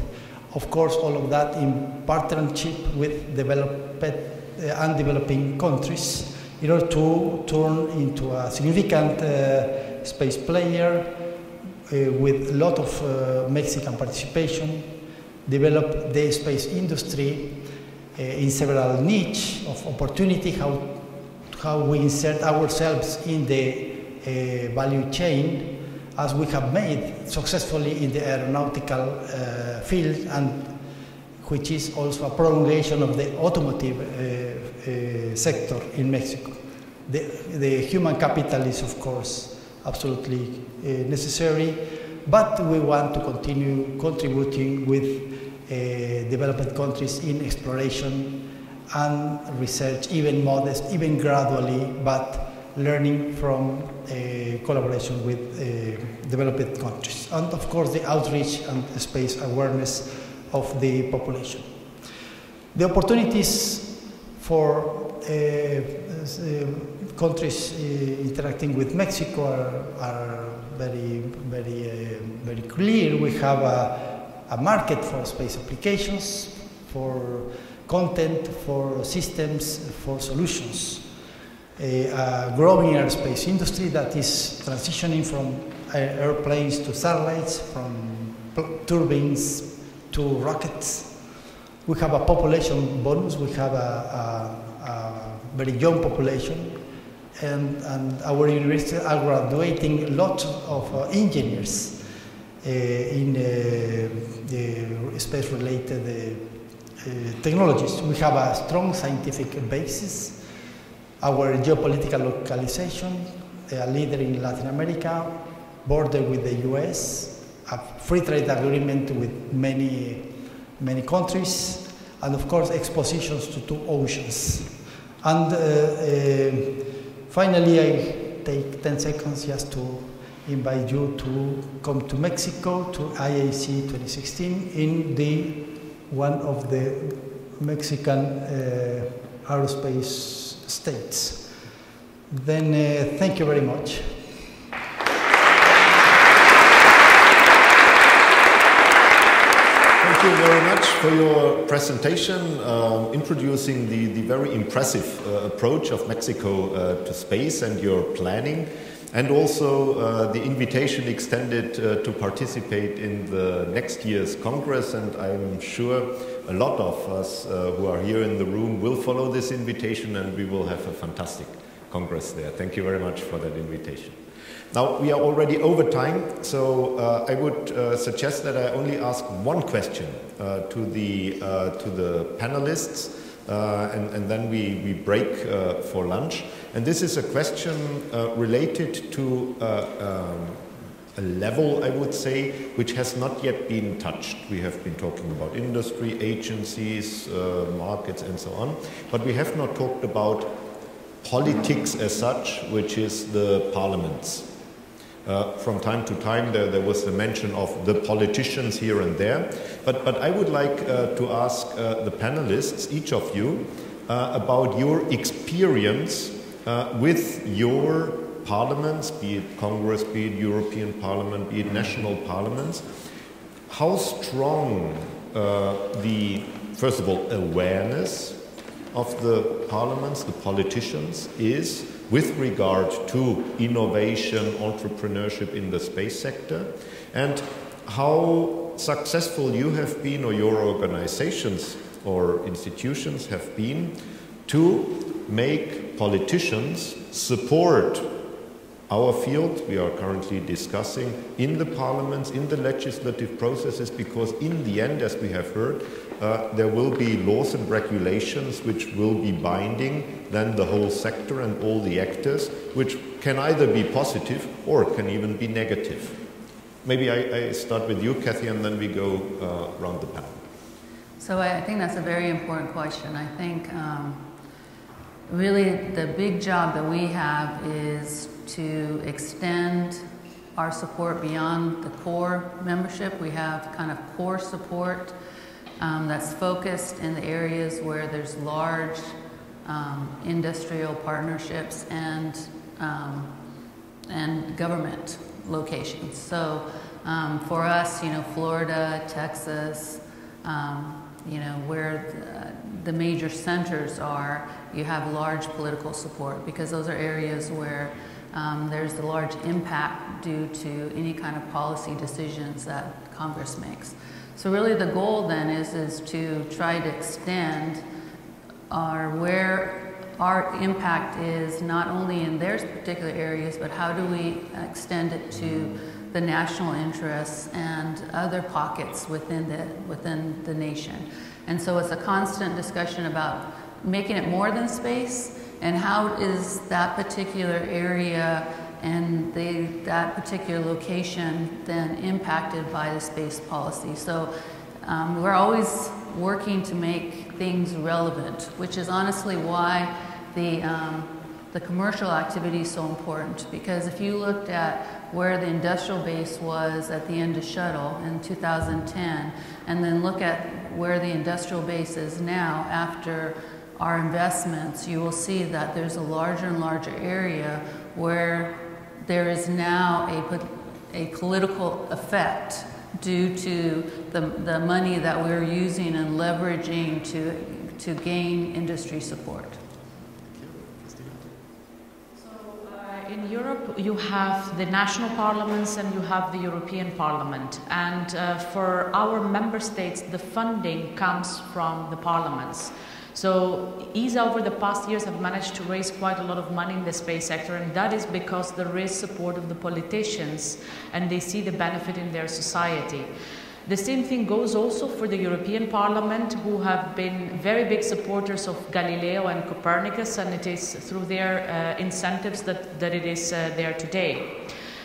Of course, all of that in partnership with developed and developing countries in order to turn into a significant space player with a lot of Mexican participation, develop the space industry in several niches of opportunity, how we insert ourselves in the value chain, as we have made successfully in the aeronautical field, and which is also a prolongation of the automotive sector in Mexico. The human capital is, of course, absolutely necessary, but we want to continue contributing with developed countries in exploration and research, even modest, even gradually, but learning from collaboration with developed countries. And of course, the outreach and space awareness of the population. The opportunities for countries interacting with Mexico are very, very, very clear. We have a market for space applications, for content, for systems, for solutions. A growing aerospace industry that is transitioning from airplanes to satellites, from turbines to rockets. We have a population bonus, we have a very young population, and our universities are graduating lots of engineers in the space-related technologies. We have a strong scientific basis. Our geopolitical localization, a leader in Latin America, border with the US, a free trade agreement with many countries, and of course expositions to 2 oceans. And finally, I take 10 seconds just to invite you to come to Mexico, to IAC 2016, in one of the Mexican aerospace states. Then thank you very much. Thank you very much for your presentation, introducing the very impressive approach of Mexico to space and your planning, and also the invitation extended to participate in the next year's Congress. And I'm sure a lot of us who are here in the room will follow this invitation, and we will have a fantastic Congress there. Thank you very much for that invitation. Now, we are already over time, so I would suggest that I only ask one question to the panelists, and then we break for lunch. And this is a question related to a level, I would say, which has not yet been touched. We have been talking about industry, agencies, markets, and so on, but we have not talked about politics as such, which is the parliaments. From time to time there was the mention of the politicians here and there, but I would like to ask the panelists, each of you, about your experience with your parliaments, be it Congress, be it European Parliament, be it national parliaments. How strong the, first of all, awareness of the parliaments, the politicians, is with regard to innovation, entrepreneurship in the space sector, and how successful you have been, or your organizations or institutions have been, to make politicians support our field we are currently discussing in the parliaments, in the legislative processes, because in the end, as we have heard, there will be laws and regulations which will be binding then the whole sector and all the actors, which can either be positive or can even be negative. Maybe I start with you, Kathy, and then we go around the panel. So I think that's a very important question. I think really the big job that we have is to extend our support beyond the core membership. We have kind of core support that's focused in the areas where there's large industrial partnerships and government locations. So for us, Florida, Texas, where the major centers are, you have large political support, because those are areas where there's a large impact due to any kind of policy decisions that Congress makes. So really the goal then is to try to extend where our impact is, not only in their particular areas, but how do we extend it to the national interests and other pockets within the nation. And so it's a constant discussion about making it more than space, and how is that particular area and that particular location then impacted by the space policy. So we're always working to make things relevant, which is honestly why the commercial activity is so important. Because if you looked at where the industrial base was at the end of Shuttle in 2010, and then look at where the industrial base is now after our investments, you will see that there's a larger and larger area where there is now a political effect due to the money that we're using and leveraging to gain industry support. In Europe, you have the national parliaments and you have the European Parliament. And for our member states, the funding comes from the parliaments. So ESA over the past years have managed to raise quite a lot of money in the space sector, and that is because there is support of the politicians and they see the benefit in their society. The same thing goes also for the European Parliament, who have been very big supporters of Galileo and Copernicus, and it is through their incentives that it is there today.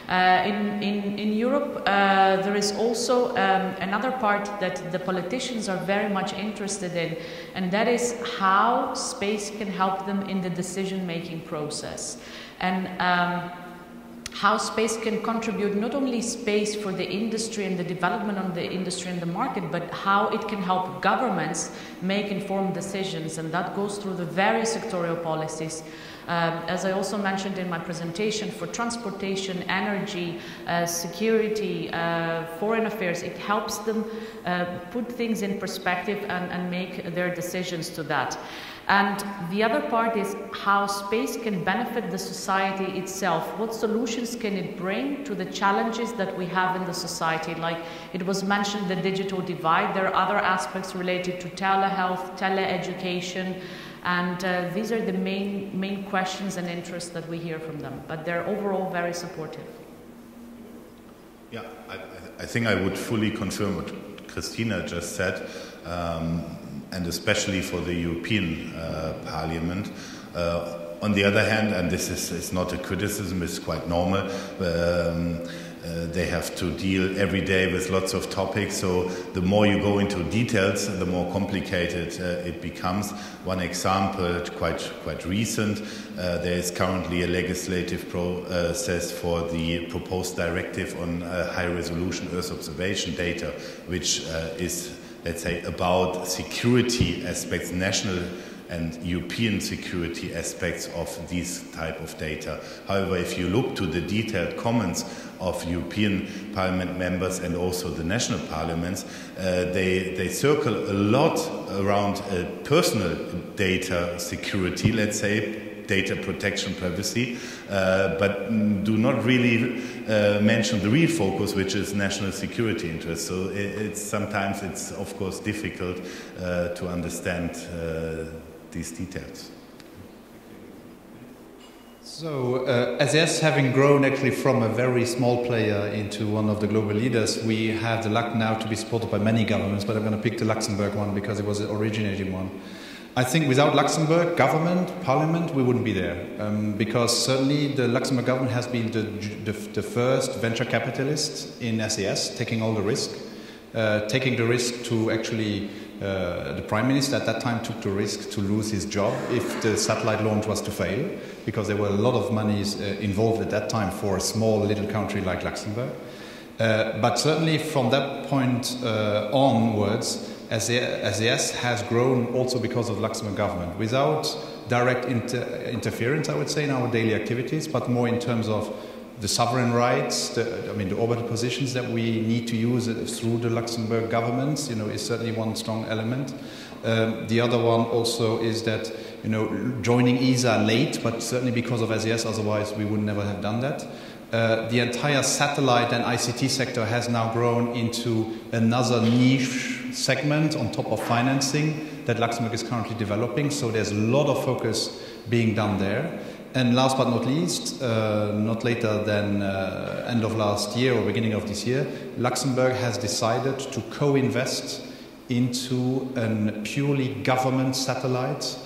In Europe, there is also another part that the politicians are very much interested in, and that is how space can help them in the decision-making process. And how space can contribute not only space for the industry and the development of the industry and the market, but how it can help governments make informed decisions, and that goes through the various sectorial policies. As I also mentioned in my presentation, for transportation, energy, security, foreign affairs, it helps them put things in perspective and make their decisions to that. And the other part is how space can benefit the society itself. What solutions can it bring to the challenges that we have in the society? Like it was mentioned, the digital divide. There are other aspects related to telehealth, teleeducation, and these are the main questions and interests that we hear from them. But they're overall very supportive. Yeah, I think I would fully confirm what Christina just said. And especially for the European Parliament. On the other hand, and this is not a criticism, it's quite normal, they have to deal every day with lots of topics, so the more you go into details, the more complicated it becomes. One example, quite recent, there is currently a legislative process for the proposed directive on high-resolution Earth observation data, which is, let's say, about security aspects, national and European security aspects of these type of data. However, if you look to the detailed comments of European Parliament members and also the national parliaments, they circle a lot around personal data security, let's say, data protection, privacy, but do not really mention the real focus, which is national security interests. So sometimes it's of course difficult to understand these details. So, SAS having grown actually from a very small player into one of the global leaders, we have the luck now to be supported by many governments, but I'm going to pick the Luxembourg one because it was the originating one. I think without Luxembourg government, parliament, we wouldn't be there. Because certainly the Luxembourg government has been the first venture capitalist in SAS, taking all the risk. Taking the risk to actually, the Prime Minister at that time took the risk to lose his job if the satellite launch was to fail, because there were a lot of monies involved at that time for a small little country like Luxembourg. But certainly from that point onwards, SAS has grown also because of the Luxembourg government, without direct interference, I would say, in our daily activities, but more in terms of the sovereign rights, the orbital positions that we need to use through the Luxembourg governments, is certainly one strong element. The other one also is that, joining ESA late, but certainly because of SAS, otherwise we would never have done that. The entire satellite and ICT sector has now grown into another niche segment on top of financing that Luxembourg is currently developing, so there's a lot of focus being done there. And last but not least, not later than end of last year or beginning of this year, Luxembourg has decided to co-invest into a purely government satellite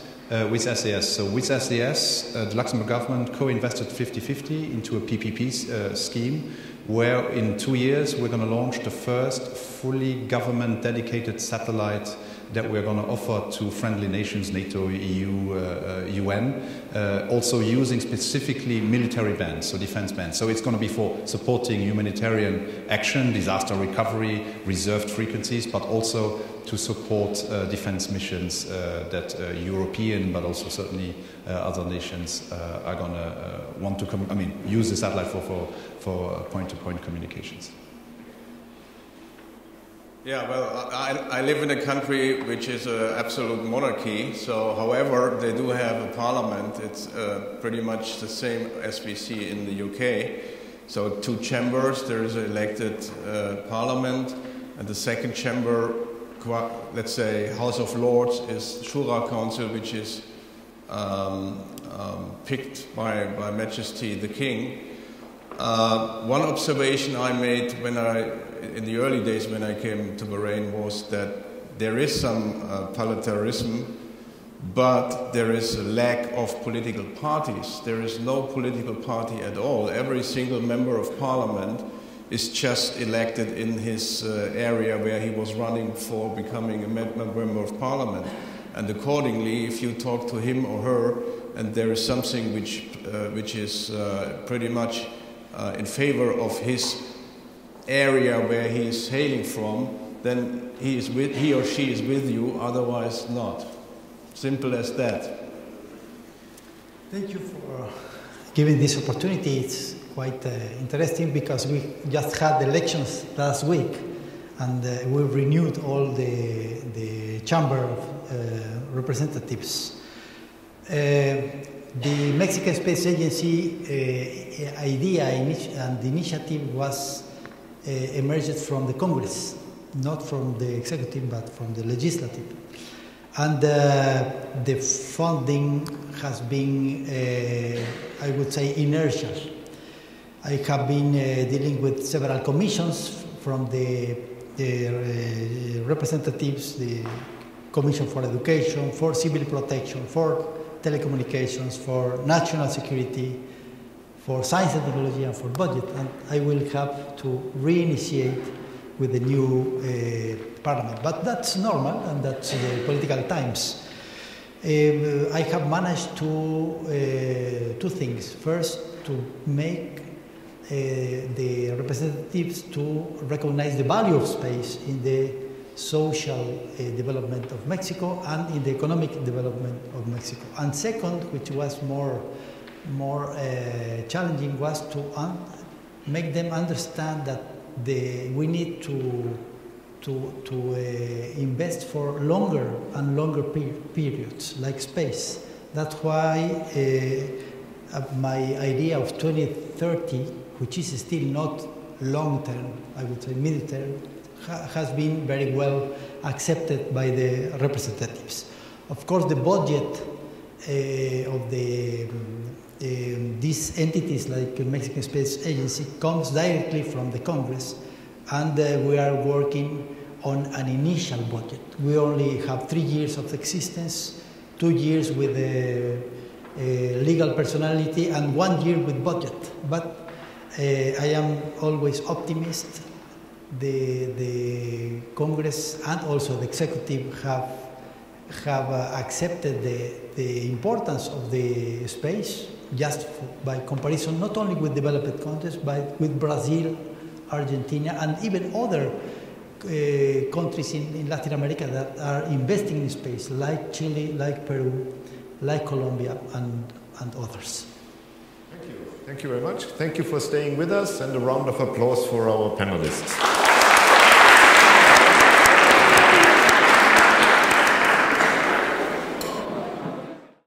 with SAS. So with SAS, the Luxembourg government co-invested 50-50 into a PPP scheme, where in 2 years we're going to launch the first fully government dedicated satellite that we're going to offer to friendly nations, NATO, EU, UN, also using specifically military bands, so defense bands. So it's going to be for supporting humanitarian action, disaster recovery, reserved frequencies, but also to support defense missions that European, but also certainly other nations are going to want to use the satellite for point-to-point communications. Yeah, well, I live in a country which is an absolute monarchy, so however, they do have a parliament. It's pretty much the same as we see in the UK. So 2 chambers, there is an elected parliament, and the second chamber, let's say House of Lords, is Shura Council, which is picked by Majesty the King. One observation I made in the early days when I came to Bahrain was that there is some parliamentarism, but there is a lack of political parties. There is no political party at all. Every single member of parliament is just elected in his area where he was running for becoming a member of parliament. And accordingly, if you talk to him or her, and there is something which is pretty much in favor of his area where he is hailing from, then he or she is with you, otherwise not. Simple as that. Thank you for giving this opportunity. It's quite interesting because we just had elections last week, and we renewed all the Chamber of Representatives. The Mexican Space Agency idea and the initiative was emerged from the Congress, not from the executive, but from the legislative. And the funding has been, I would say, inertial. I have been dealing with several commissions from the representatives, the Commission for Education, for Civil Protection, for Telecommunications, for National Security, for science and technology and for budget, and I will have to reinitiate with the new parliament. But that's normal, and that's the political times. I have managed to two things. First, to make the representatives to recognize the value of space in the social development of Mexico and in the economic development of Mexico. And second, which was more challenging, was to make them understand that we need to invest for longer and longer periods, like space. That's why my idea of 2030, which is still not long term, I would say mid term, has been very well accepted by the representatives. Of course, the budget of these entities like the Mexican Space Agency comes directly from the Congress, and we are working on an initial budget. We only have 3 years of existence, 2 years with legal personality, and 1 year with budget. But I am always optimist. The Congress and also the executive have accepted the importance of the space, just by comparison, not only with developed countries, but with Brazil, Argentina, and even other countries in Latin America that are investing in space, like Chile, like Peru, like Colombia, and others. Thank you. Thank you very much. Thank you for staying with us, and a round of applause for our panelists.